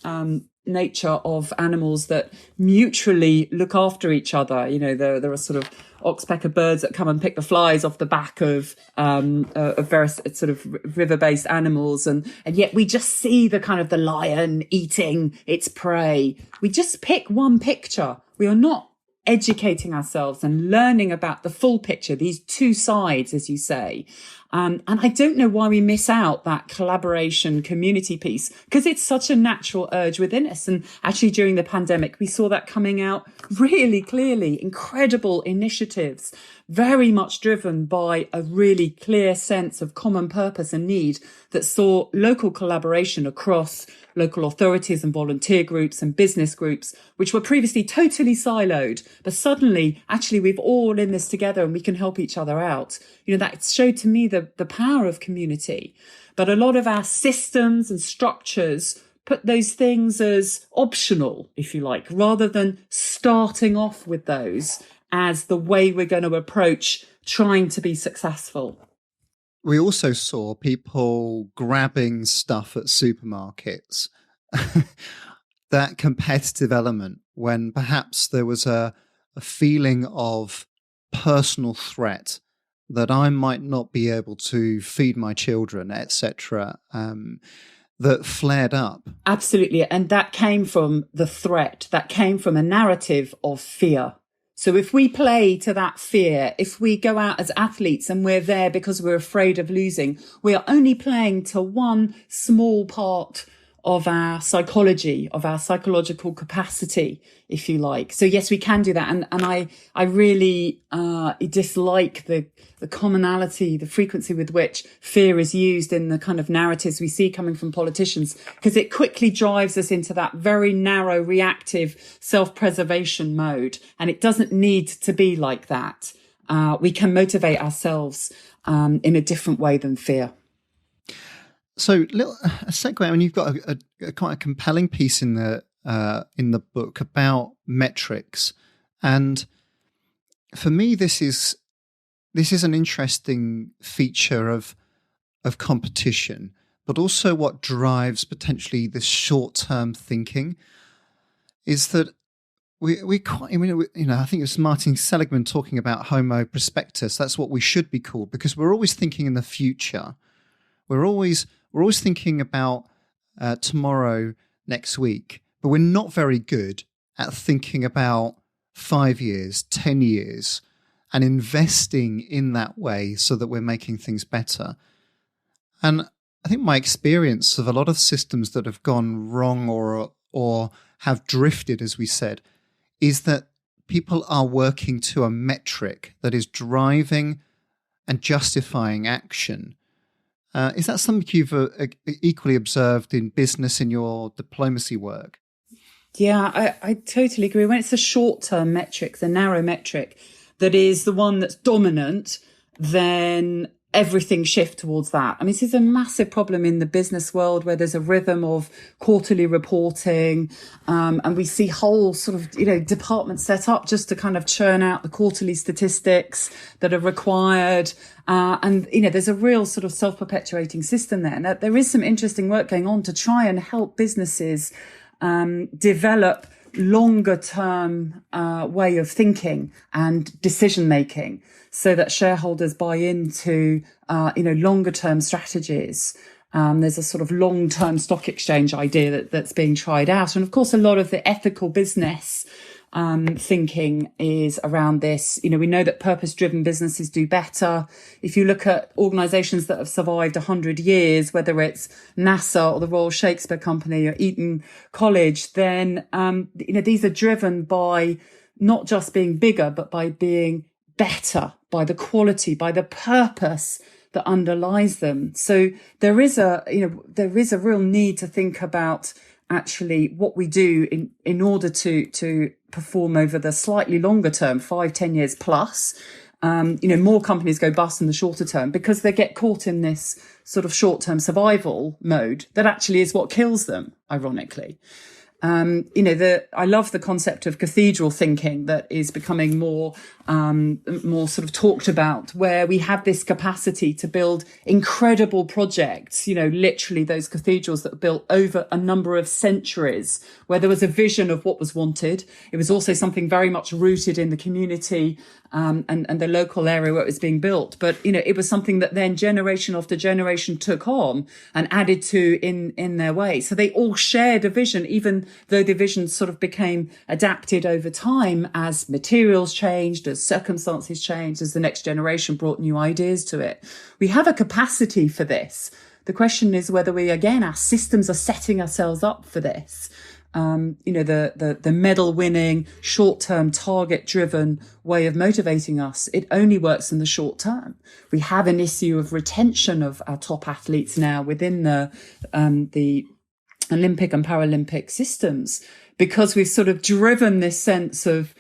Speaker 2: nature of animals that mutually look after each other. There are sort of oxpecker birds that come and pick the flies off the back of various sort of river-based animals, and yet we just see the kind of the lion eating its prey. We just pick one picture. We are not educating ourselves and learning about the full picture, these two sides, as you say. And I don't know why we miss out that collaboration community piece, because it's such a natural urge within us. And actually during the pandemic, we saw that coming out really clearly. Incredible initiatives, very much driven by a really clear sense of common purpose and need that saw local collaboration across local authorities and volunteer groups and business groups, which were previously totally siloed. But suddenly, actually, we've all in this together and we can help each other out. That showed to me the power of community. But a lot of our systems and structures put those things as optional, if you like, rather than starting off with those as the way we're going to approach trying to be successful.
Speaker 1: We also saw people grabbing stuff at supermarkets, that competitive element, when perhaps there was a feeling of personal threat that I might not be able to feed my children, etc., that flared up.
Speaker 2: Absolutely. And that came from the threat, that came from a narrative of fear. So if we play to that fear, if we go out as athletes and we're there because we're afraid of losing, we are only playing to one small part of our psychology, of our psychological capacity, if you like. So yes, we can do that. And I really dislike the commonality, the frequency with which fear is used in the kind of narratives we see coming from politicians, because it quickly drives us into that very narrow, reactive self-preservation mode. And it doesn't need to be like that. We can motivate ourselves in a different way than fear.
Speaker 1: So, a segue. I mean, you've got a quite a compelling piece in the book about metrics, and for me, this is this is an interesting feature of competition, but also what drives potentially this short-term thinking is that we quite, I mean, I think it was Martin Seligman talking about Homo prospectus. That's what we should be called, because we're always thinking in the future. We're always thinking about tomorrow, next week, but we're not very good at thinking about 5 years, 10 years, and investing in that way so that we're making things better. And I think my experience of a lot of systems that have gone wrong or have drifted, as we said, is that people are working to a metric that is driving and justifying action. Is that something you've equally observed in business, in your diplomacy work?
Speaker 2: Yeah, I totally agree. When it's a short-term metric, the narrow metric, that is the one that's dominant, then everything shifts towards that. I mean, this is a massive problem in the business world where there's a rhythm of quarterly reporting, and we see whole sort of, departments set up just to kind of churn out the quarterly statistics that are required. And there's a real sort of self-perpetuating system there. Now, there is some interesting work going on to try and help businesses develop longer term way of thinking and decision making, so that shareholders buy into longer term strategies. There's a sort of long term stock exchange idea that's being tried out, and of course a lot of the ethical business thinking is around this. We know that purpose-driven businesses do better. If you look at organisations that have survived 100 years, whether it's NASA or the Royal Shakespeare Company or Eton College, then these are driven by not just being bigger, but by being better, by the quality, by the purpose that underlies them. So there is a real need to think about actually what we do in order to perform over the slightly longer term, 5-10 years plus. More companies go bust in the shorter term because they get caught in this sort of short-term survival mode that actually is what kills them, ironically. I love the concept of cathedral thinking that is becoming more sort of talked about, where we have this capacity to build incredible projects, literally those cathedrals that were built over a number of centuries, where there was a vision of what was wanted. It was also something very much rooted in the community, and the local area where it was being built. But, it was something that then generation after generation took on and added to in their way. So they all shared a vision, even though the vision sort of became adapted over time as materials changed, as circumstances changed, as the next generation brought new ideas to it. We have a capacity for this. The question is whether our systems are setting ourselves up for this. The medal winning, short-term, target-driven way of motivating us, it only works in the short term. We have an issue of retention of our top athletes now within the Olympic and Paralympic systems, because we've sort of driven this sense of,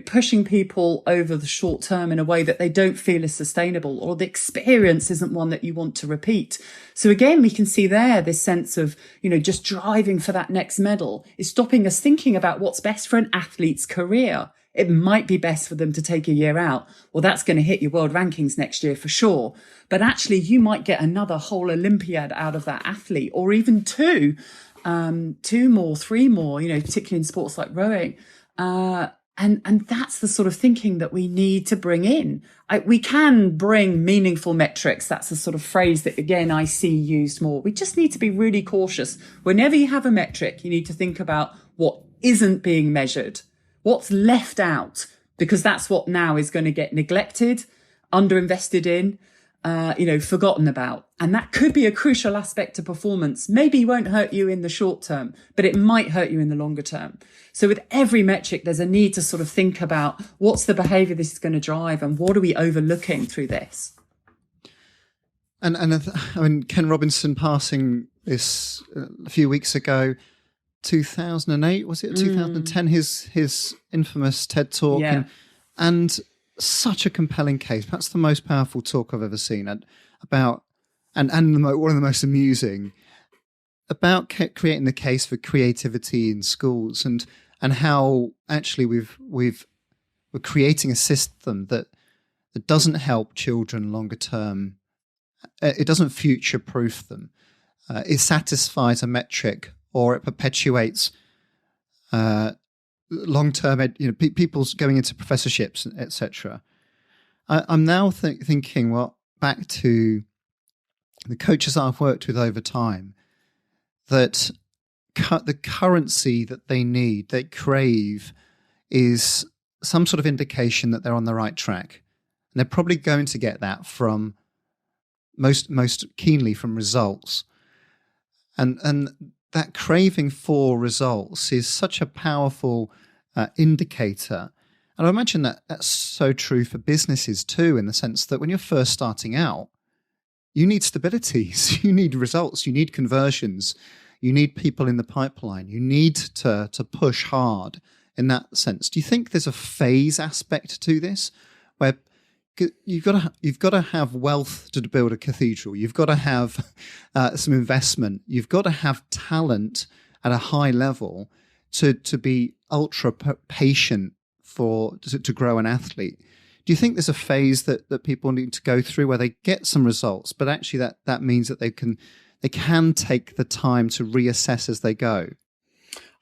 Speaker 2: pushing people over the short term in a way that they don't feel is sustainable, or the experience isn't one that you want to repeat. So again, we can see there this sense of, just driving for that next medal is stopping us thinking about what's best for an athlete's career. It might be best for them to take a year out. Well, that's going to hit your world rankings next year for sure. But actually, you might get another whole Olympiad out of that athlete, or even two more, three more, particularly in sports like rowing. And that's the sort of thinking that we need to bring in. We can bring meaningful metrics. That's a sort of phrase that, again, I see used more. We just need to be really cautious. Whenever you have a metric, you need to think about what isn't being measured, what's left out, because that's what now is going to get neglected, underinvested in, forgotten about. And that could be a crucial aspect to performance. Maybe it won't hurt you in the short term, but it might hurt you in the longer term. So with every metric, there's a need to sort of think about what's the behavior this is going to drive and what are we overlooking through this?
Speaker 1: And I mean, Ken Robinson passing this a few weeks ago, 2008, was it 2010, his infamous TED talk.
Speaker 2: Yeah.
Speaker 1: And such a compelling case, perhaps the most powerful talk I've ever seen about, and one of the most amusing, about creating the case for creativity in schools, and how actually we're creating a system that that doesn't help children longer term. It doesn't future-proof them. It satisfies a metric, or it perpetuates long-term, people's going into professorships, etc. I'm now thinking, well, back to the coaches I've worked with over time, that the currency that they need, they crave, is some sort of indication that they're on the right track. And they're probably going to get that from most keenly from results. And that craving for results is such a powerful indicator. And I imagine that that's so true for businesses too, in the sense that when you're first starting out, you need stabilities, you need results, you need conversions, you need people in the pipeline, you need to push hard in that sense. Do you think there's a phase aspect to this, where you've got to have wealth to build a cathedral, you've got to have some investment, you've got to have talent at a high level to be ultra patient to grow an athlete? Do you think there's a phase that people need to go through where they get some results, but actually that means that they can take the time to reassess as they go?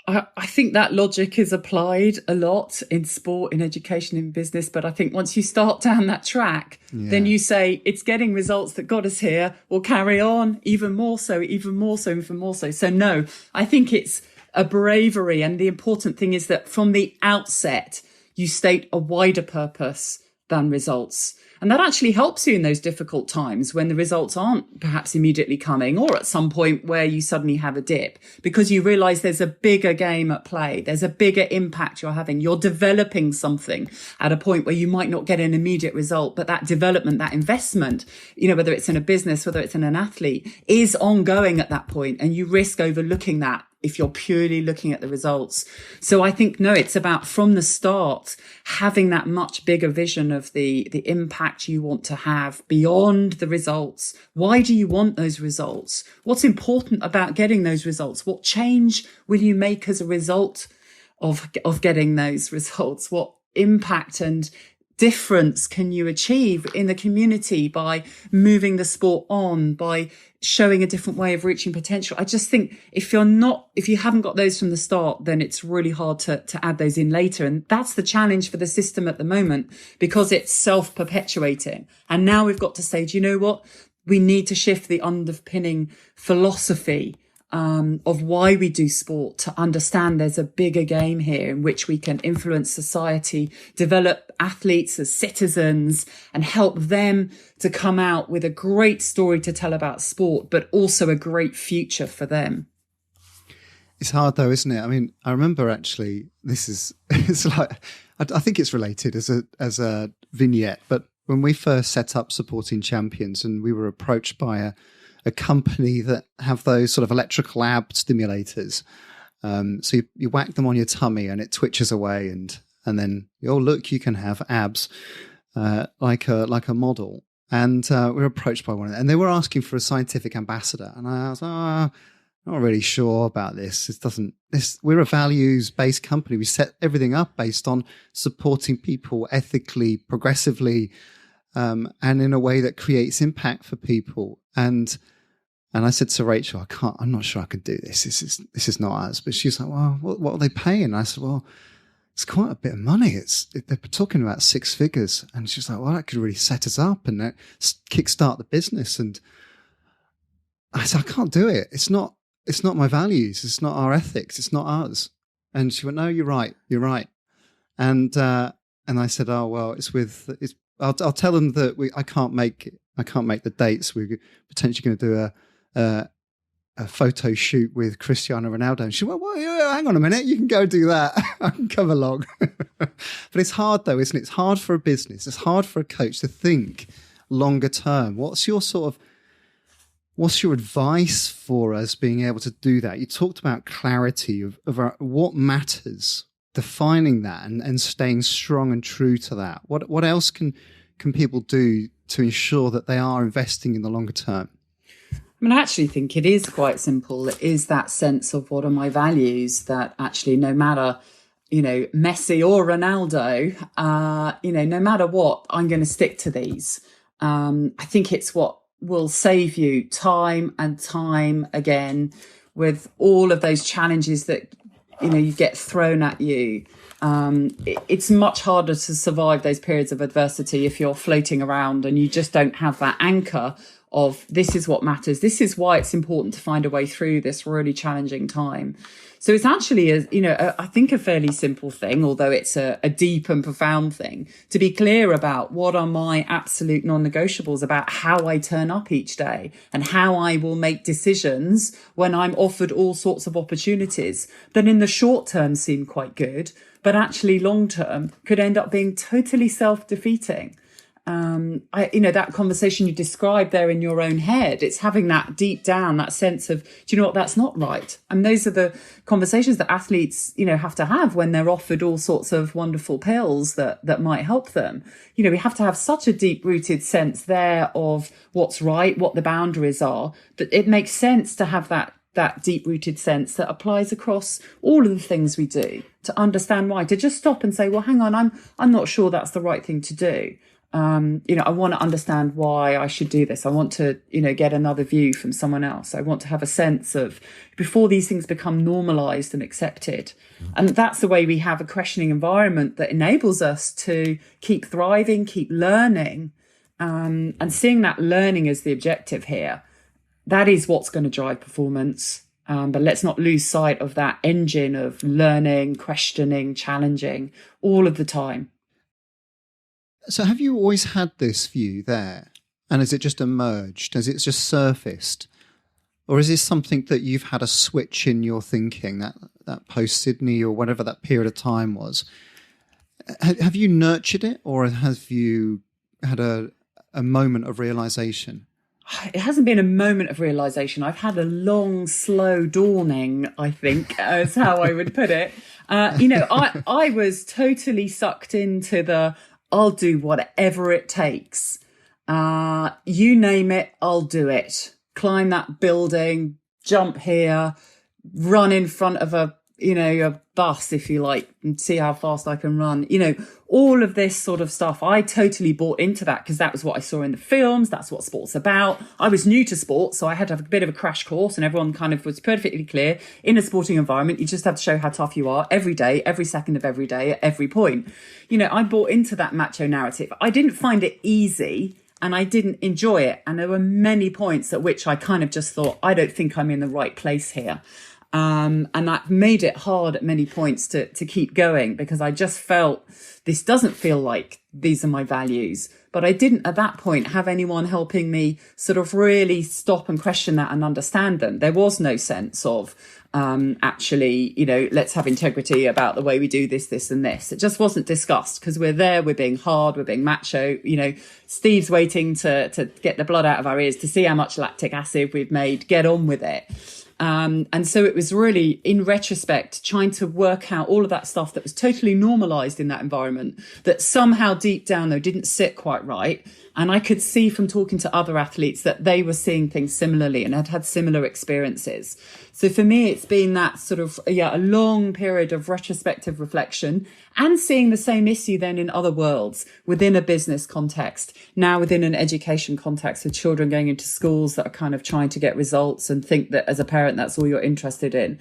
Speaker 2: I think that logic is applied a lot in sport, in education, in business. But I think once you start down that track, then you say, it's getting results that got us here. We'll carry on even more so, even more so, even more so. So no, I think it's a bravery. And the important thing is that from the outset, you state a wider purpose than results. And that actually helps you in those difficult times when the results aren't perhaps immediately coming, or at some point where you suddenly have a dip, because you realize there's a bigger game at play. There's a bigger impact you're having. You're developing something at a point where you might not get an immediate result, but that development, that investment, whether it's in a business, whether it's in an athlete, is ongoing at that point, and you risk overlooking that if you're purely looking at the results. So I think, no, it's about from the start, having that much bigger vision of the impact you want to have beyond the results. Why do you want those results? What's important about getting those results? What change will you make as a result of getting those results? What impact and difference can you achieve in the community by moving the sport on, by showing a different way of reaching potential? I just think if you haven't got those from the start, then it's really hard to add those in later. And that's the challenge for the system at the moment, because it's self-perpetuating. And now we've got to say, do you know what? We need to shift the underpinning philosophy of why we do sport, to understand there's a bigger game here in which we can influence society, develop athletes as citizens, and help them to come out with a great story to tell about sport, but also a great future for them.
Speaker 1: It's hard though, isn't it? I mean, I remember actually, it's like, I think it's related as a vignette, but when we first set up Supporting Champions, and we were approached by a company that have those sort of electrical ab stimulators. So you whack them on your tummy and it twitches away, and then, oh, look, you can have abs like a model. And we were approached by one of them, and they were asking for a scientific ambassador. And I was not really sure about this. We're a values-based company. We set everything up based on supporting people ethically, progressively, and in a way that creates impact for people. And I said to Rachel, I'm not sure I could do this. This is not us. But she's like, well, what are they paying? And I said, well, it's quite a bit of money. They're talking about 6 figures. And she's like, well, that could really set us up and kickstart the business. And I said, I can't do it. It's not my values. It's not our ethics. It's not ours. And she went, no, you're right. And I said, oh, well, I'll tell them that I can't make the dates. We're potentially going to do a photo shoot with Cristiano Ronaldo. And she went, well, hang on a minute, you can go do that. I can come along. But it's hard though, isn't it? It's hard for a business. It's hard for a coach to think longer term. What's your advice for us being able to do that? You talked about clarity of what matters, defining that and staying strong and true to that. What else can people do to ensure that they are investing in the longer term?
Speaker 2: I mean, I actually think it is quite simple. It is that sense of what are my values, that actually no matter, Messi or Ronaldo, no matter what, I'm going to stick to these. I think it's what will save you time and time again with all of those challenges that, you get thrown at you. It's much harder to survive those periods of adversity if you're floating around and you just don't have that anchor of this is what matters. This is why it's important to find a way through this really challenging time. So it's actually, I think a fairly simple thing, although it's a deep and profound thing, to be clear about what are my absolute non-negotiables about how I turn up each day and how I will make decisions when I'm offered all sorts of opportunities that in the short term seem quite good, but actually long term could end up being totally self-defeating. That conversation you described there in your own head, it's having that deep down, that sense of, do you know what, that's not right. And those are the conversations that athletes, have to have when they're offered all sorts of wonderful pills that might help them. We have to have such a deep rooted sense there of what's right, what the boundaries are, that it makes sense to have that deep rooted sense that applies across all of the things we do, to understand why, to just stop and say, well, hang on, I'm not sure that's the right thing to do. I want to understand why I should do this. I want to, get another view from someone else. I want to have a sense of before these things become normalized and accepted. And that's the way we have a questioning environment that enables us to keep thriving, keep learning, and seeing that learning as the objective here. That is what's going to drive performance. But let's not lose sight of that engine of learning, questioning, challenging all of the time.
Speaker 1: So have you always had this view there? And has it just emerged? Has it just surfaced? Or is this something that you've had a switch in your thinking, that post-Sydney or whatever that period of time was? Have you nurtured it, or have you had a moment of realisation?
Speaker 2: It hasn't been a moment of realisation. I've had a long, slow dawning, I think, is how I would put it. I was totally sucked into the I'll do whatever it takes. You name it, I'll do it. Climb that building, jump here, run in front of a bus, if you like, and see how fast I can run. All of this sort of stuff. I totally bought into that because that was what I saw in the films. That's what sport's about. I was new to sport, so I had to have a bit of a crash course, and everyone kind of was perfectly clear. In a sporting environment, you just have to show how tough you are every day, every second of every day, at every point. I bought into that macho narrative. I didn't find it easy, and I didn't enjoy it. And there were many points at which I kind of just thought, I don't think I'm in the right place here. And that made it hard at many points to keep going, because I just felt this doesn't feel like these are my values. But I didn't at that point have anyone helping me sort of really stop and question that and understand them. There was no sense of actually, let's have integrity about the way we do this, this and this. It just wasn't discussed because we're there, we're being hard, we're being macho. Steve's waiting to get the blood out of our ears to see how much lactic acid we've made, get on with it. And so it was really, in retrospect, trying to work out all of that stuff that was totally normalized in that environment that somehow deep down, though, didn't sit quite right. And I could see from talking to other athletes that they were seeing things similarly and had had similar experiences. So for me, it's been that sort of, a long period of retrospective reflection and seeing the same issue then in other worlds, within a business context, now within an education context with children going into schools that are kind of trying to get results and think that as a parent, that's all you're interested in.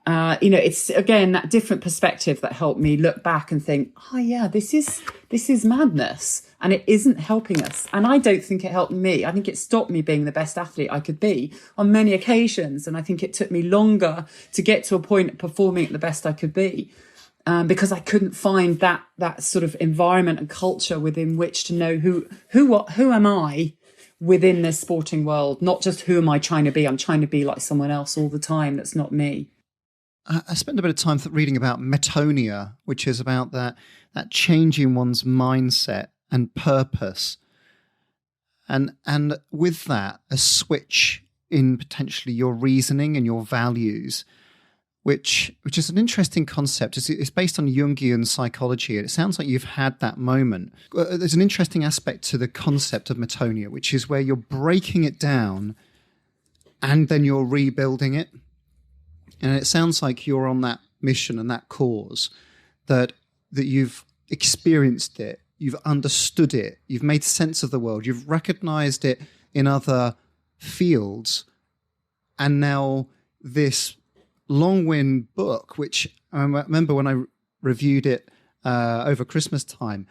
Speaker 2: It's again, that different perspective that helped me look back and think, this is madness and it isn't helping us. And I don't think it helped me. I think it stopped me being the best athlete I could be on many occasions. And I think it took me longer to get to a point of performing at the best I could be. Because I couldn't find that sort of environment and culture within which to know who am I within this sporting world, not just who am I trying to be. I'm trying to be like someone else all the time. That's not me.
Speaker 1: I spent a bit of time reading about metonia, which is about that change in one's mindset and purpose. And with that, a switch in potentially your reasoning and your values, which is an interesting concept. It's based on Jungian psychology, and it sounds like you've had that moment. There's an interesting aspect to the concept of metonia, which is where you're breaking it down and then you're rebuilding it. And it sounds like you're on that mission and that cause that you've experienced it, you've understood it, you've made sense of the world, you've recognized it in other fields, and now this long-wind book, which I remember when I reviewed it over Christmas time,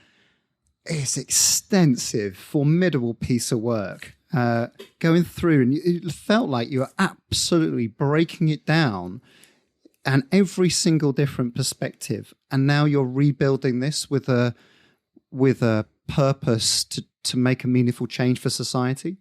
Speaker 1: is extensive, formidable piece of work. Going through, and it felt like you were absolutely breaking it down, and every single different perspective. And now you're rebuilding this with a purpose to make a meaningful change for society.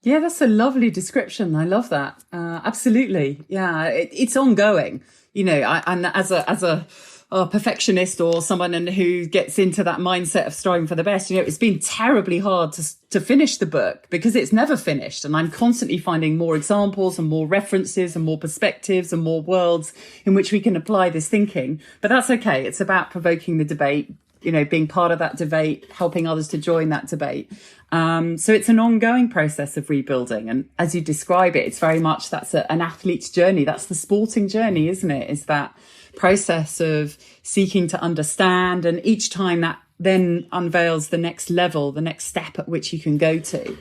Speaker 2: Yeah, that's a lovely description. I love that. Absolutely. Yeah, it's ongoing. And as a perfectionist or someone who gets into that mindset of striving for the best, it's been terribly hard to finish the book because it's never finished. And I'm constantly finding more examples and more references and more perspectives and more worlds in which we can apply this thinking. But that's okay. It's about provoking the debate, being part of that debate, helping others to join that debate. So it's an ongoing process of rebuilding. And as you describe it, it's very much that's an athlete's journey. That's the sporting journey, isn't it? Is that process of seeking to understand. And each time that then unveils the next level, the next step at which you can go to.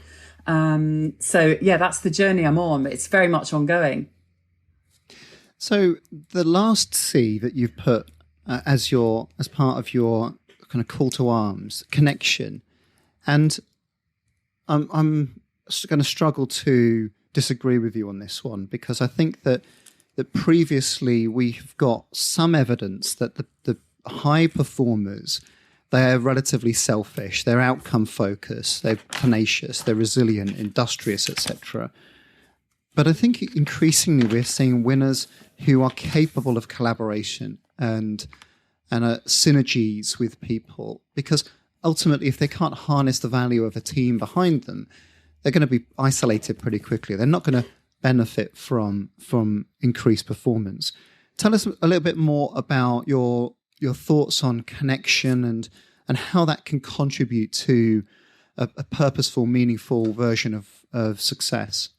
Speaker 2: So, yeah, that's the journey I'm on. It's very much ongoing.
Speaker 1: So the last C that you've put as part of your kind of call to arms, connection. And I'm going to struggle to disagree with you on this one, because I think that previously we've got some evidence that the high performers, they're relatively selfish, they're outcome focused, they're tenacious, they're resilient, industrious, etc. But I think increasingly we're seeing winners who are capable of collaboration and synergies with people, because ultimately, if they can't harness the value of a team behind them, they're going to be isolated pretty quickly. They're not going to benefit from increased performance. Tell us a little bit more about your thoughts on connection and how that can contribute to a purposeful, meaningful version of success.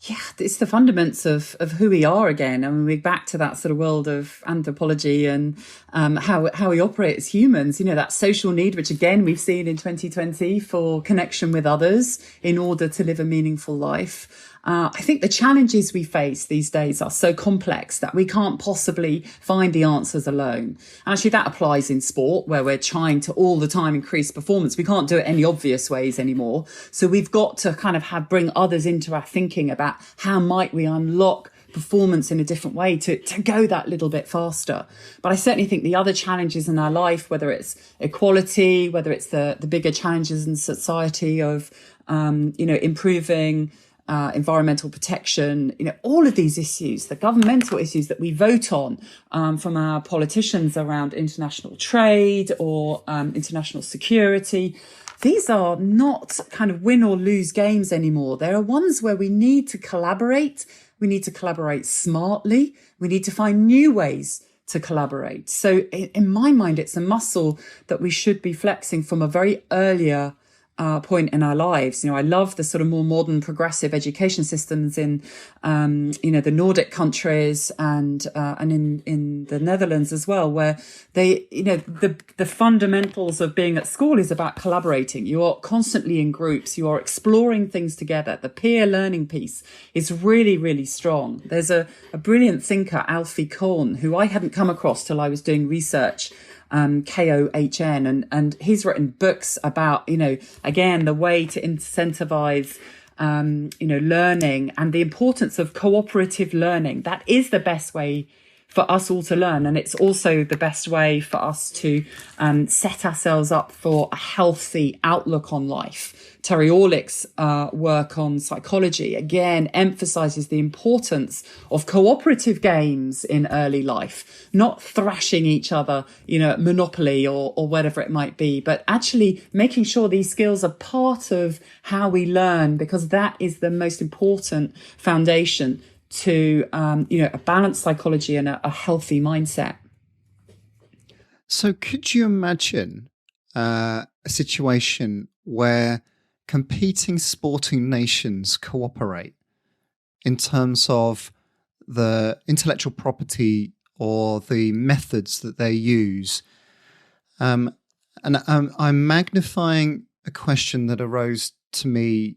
Speaker 2: Yeah, it's the fundamentals of who we are again. I mean, we're back to that sort of world of anthropology and how we operate as humans. That social need, which again we've seen in 2020 for connection with others in order to live a meaningful life. I think the challenges we face these days are so complex that we can't possibly find the answers alone. Actually, that applies in sport, where we're trying to all the time increase performance. We can't do it any obvious ways anymore. So we've got to kind of bring others into our thinking about how might we unlock performance in a different way to go that little bit faster. But I certainly think the other challenges in our life, whether it's equality, whether it's the bigger challenges in society of, improving environmental protection, all of these issues, the governmental issues that we vote on from our politicians around international trade or international security, these are not kind of win or lose games anymore. There are ones where we need to collaborate. We need to collaborate smartly. We need to find new ways to collaborate. So in my mind, it's a muscle that we should be flexing from a very earlier point in our lives. I love the sort of more modern progressive education systems in, the Nordic countries and in the Netherlands as well, where they, the fundamentals of being at school is about collaborating. You are constantly in groups. You are exploring things together. The peer learning piece is really, really strong. There's a brilliant thinker, Alfie Kohn, who I hadn't come across till I was doing research, Kohn, and he's written books about, again, the way to incentivize, learning and the importance of cooperative learning. That is the best way for us all to learn. And it's also the best way for us to set ourselves up for a healthy outlook on life. Terry Orlick's work on psychology, again, emphasizes the importance of cooperative games in early life, not thrashing each other, Monopoly or whatever it might be, but actually making sure these skills are part of how we learn, because that is the most important foundation to, a balanced psychology and a healthy mindset.
Speaker 1: So could you imagine a situation where competing sporting nations cooperate in terms of the intellectual property or the methods that they use. And I'm magnifying a question that arose to me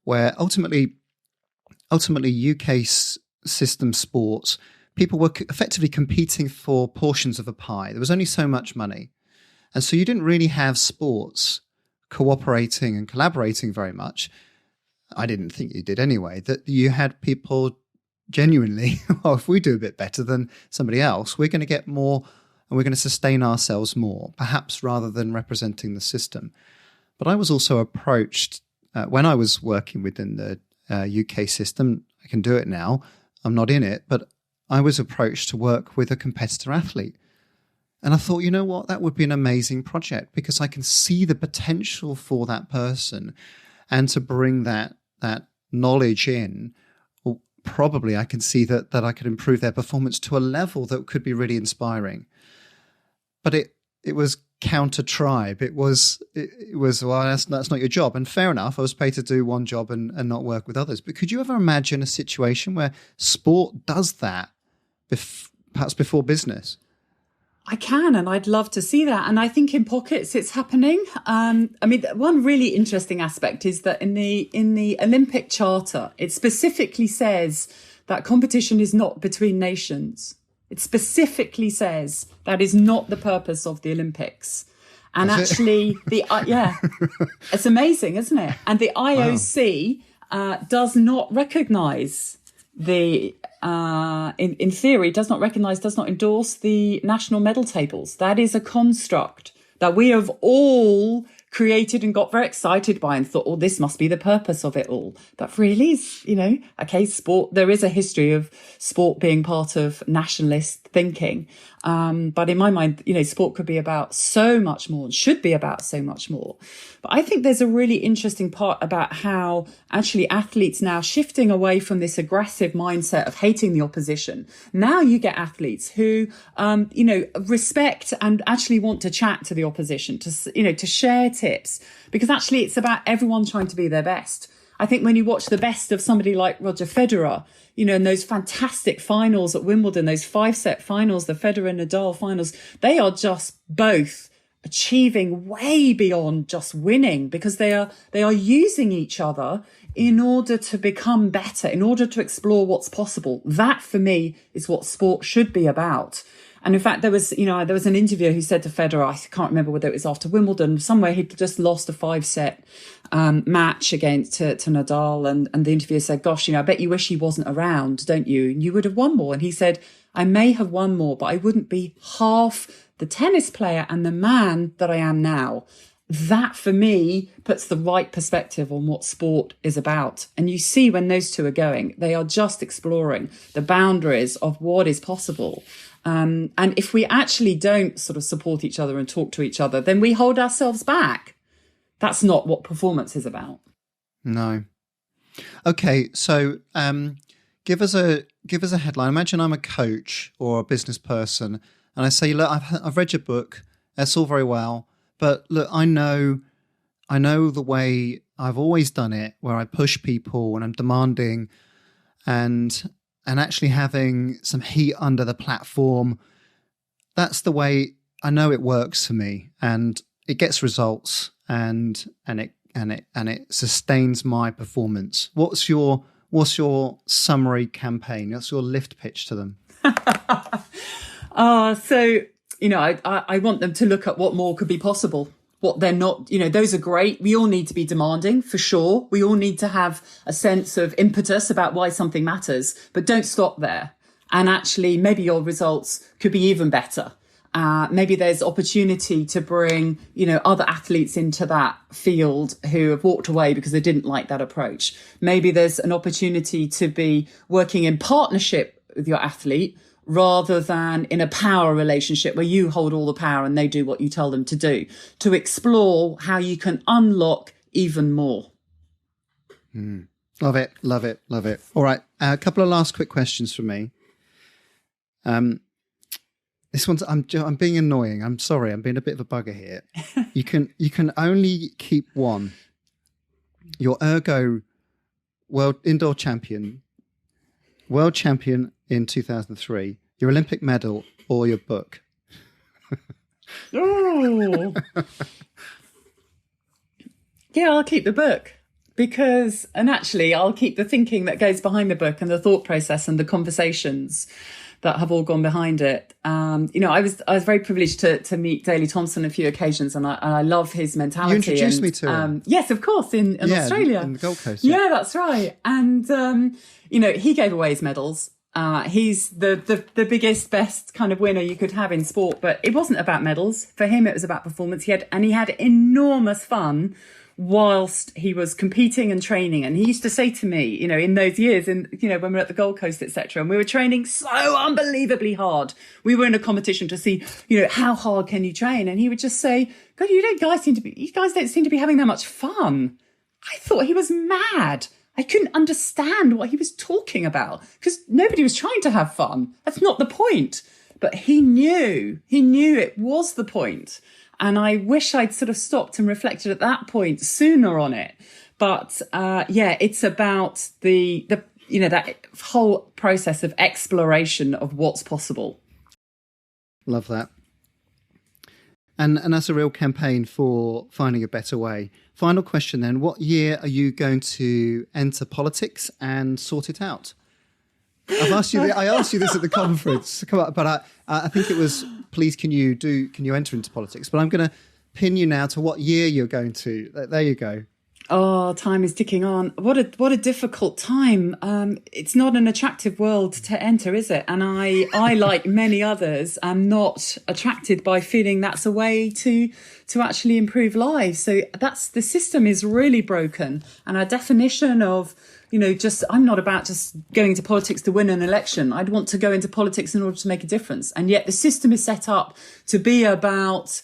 Speaker 1: where ultimately UK system sports, people were effectively competing for portions of a pie. There was only so much money. And so you didn't really have sports cooperating and collaborating very much. I didn't think you did anyway, that you had people genuinely, well, if we do a bit better than somebody else, we're going to get more and we're going to sustain ourselves more, perhaps rather than representing the system. But I was also approached when I was working within the UK system. I can do it now. I'm not in it, but I was approached to work with a competitor athlete. And I thought, you know what, that would be an amazing project because I can see the potential for that person and to bring that knowledge in. Well, probably I can see that I could improve their performance to a level that could be really inspiring. But it was counter-tribe. It was well, that's not your job. And fair enough, I was paid to do one job and not work with others. But could you ever imagine a situation where sport does that, perhaps before business?
Speaker 2: I can, and I'd love to see that. And I think in pockets it's happening. One really interesting aspect is that in the Olympic Charter, it specifically says that competition is not between nations. It specifically says that is not the purpose of the Olympics. And actually, it's amazing, isn't it? And the IOC does not recognise in theory, does not endorse the national medal tables. That is a construct that we have all created and got very excited by and thought, oh, this must be the purpose of it all. But really, sport, there is a history of sport being part of nationalist thinking. But in my mind, sport could be about so much more and should be about so much more. But I think there's a really interesting part about how actually athletes now shifting away from this aggressive mindset of hating the opposition. Now you get athletes who, respect and actually want to chat to the opposition, to share tips, because actually it's about everyone trying to be their best. I think when you watch the best of somebody like Roger Federer, in those fantastic finals at Wimbledon, those 5-set finals, the Federer and Nadal finals, they are just both achieving way beyond just winning because they are using each other in order to become better, in order to explore what's possible. That for me is what sport should be about. And in fact, there was an interviewer who said to Federer, I can't remember whether it was after Wimbledon, somewhere he'd just lost a 5-set match against to Nadal. And the interviewer said, gosh, I bet you wish he wasn't around, don't you? And you would have won more. And he said, I may have won more, but I wouldn't be half the tennis player and the man that I am now. That for me puts the right perspective on what sport is about. And you see when those two are going, they are just exploring the boundaries of what is possible. And if we actually don't sort of support each other and talk to each other, then we hold ourselves back. That's not what performance is about.
Speaker 1: No. Okay, so give us a headline. Imagine I'm a coach or a business person, and I say, look, I've read your book. That's all very well, but look, I know the way I've always done it, where I push people and I'm demanding, and actually having some heat under the platform. That's the way I know it works for me, and it gets results, and it sustains my performance. What's your summary campaign? What's your lift pitch to them?
Speaker 2: I want them to look at what more could be possible. What they're not, those are great. We all need to be demanding, for sure. We all need to have a sense of impetus about why something matters, but don't stop there. And actually, maybe your results could be even better. Maybe there's opportunity to bring, other athletes into that field who have walked away because they didn't like that approach. Maybe there's an opportunity to be working in partnership with your athlete rather than in a power relationship where you hold all the power and they do what you tell them to do, to explore how you can unlock even more.
Speaker 1: Love it, love it, love it. All right, a couple of last quick questions from me. This one's, I'm being annoying. I'm sorry, I'm being a bit of a bugger here. You can only keep one. Your ergo world indoor champion in 2003, your Olympic medal or your book?
Speaker 2: Oh, yeah, I'll keep the book and actually I'll keep the thinking that goes behind the book and the thought process and the conversations that have all gone behind it. I was very privileged to meet Daley Thompson a few occasions, and I love his mentality.
Speaker 1: You introduced me to him.
Speaker 2: Yes, of course, in Australia.
Speaker 1: In the Gold Coast.
Speaker 2: Yeah, that's right. And, he gave away his medals. He's the biggest, best kind of winner you could have in sport, but it wasn't about medals. For him, it was about performance. He had enormous fun whilst he was competing and training. And he used to say to me, in those years, when we were at the Gold Coast, etc., and we were training so unbelievably hard. We were in a competition to see, how hard can you train? And he would just say, God, you guys don't seem to be having that much fun. I thought he was mad. I couldn't understand what he was talking about because nobody was trying to have fun. That's not the point. But he knew it was the point. And I wish I'd sort of stopped and reflected at that point sooner on it. But it's about that whole process of exploration of what's possible.
Speaker 1: Love that. And that's a real campaign for finding a better way. Final question then, what year are you going to enter politics and sort it out? I asked you this at the conference, but I think it was, please can you enter into politics? But I'm going to pin you now to what year you're going to. There you go.
Speaker 2: Oh, time is ticking on. What a difficult time. It's not an attractive world to enter, is it? And I like many others, am not attracted by feeling that's a way to actually improve lives. So the system is really broken. And our definition of, I'm not about just going into politics to win an election. I'd want to go into politics in order to make a difference. And yet the system is set up to be about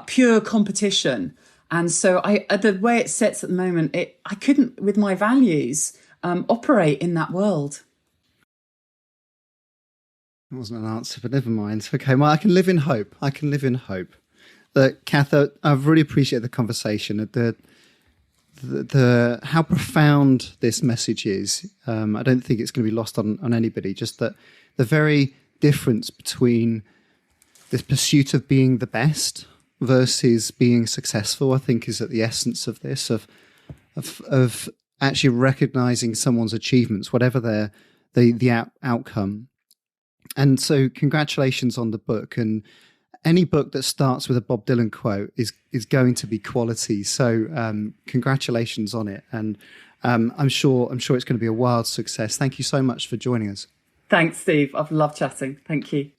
Speaker 2: pure competition. And so the way it sits at the moment, I couldn't, with my values, operate in that world.
Speaker 1: That wasn't an answer, but never mind. Okay, well, I can live in hope. Cath, I've really appreciated the conversation. The how profound this message is. I don't think it's going to be lost on anybody. Just that the very difference between this pursuit of being the best versus being successful, I think, is at the essence of this, of actually recognizing someone's achievements, whatever the outcome. And so congratulations on the book. And any book that starts with a Bob Dylan quote is going to be quality. So congratulations on it. And I'm sure it's going to be a wild success. Thank you so much for joining us.
Speaker 2: Thanks, Steve. I've loved chatting. Thank you.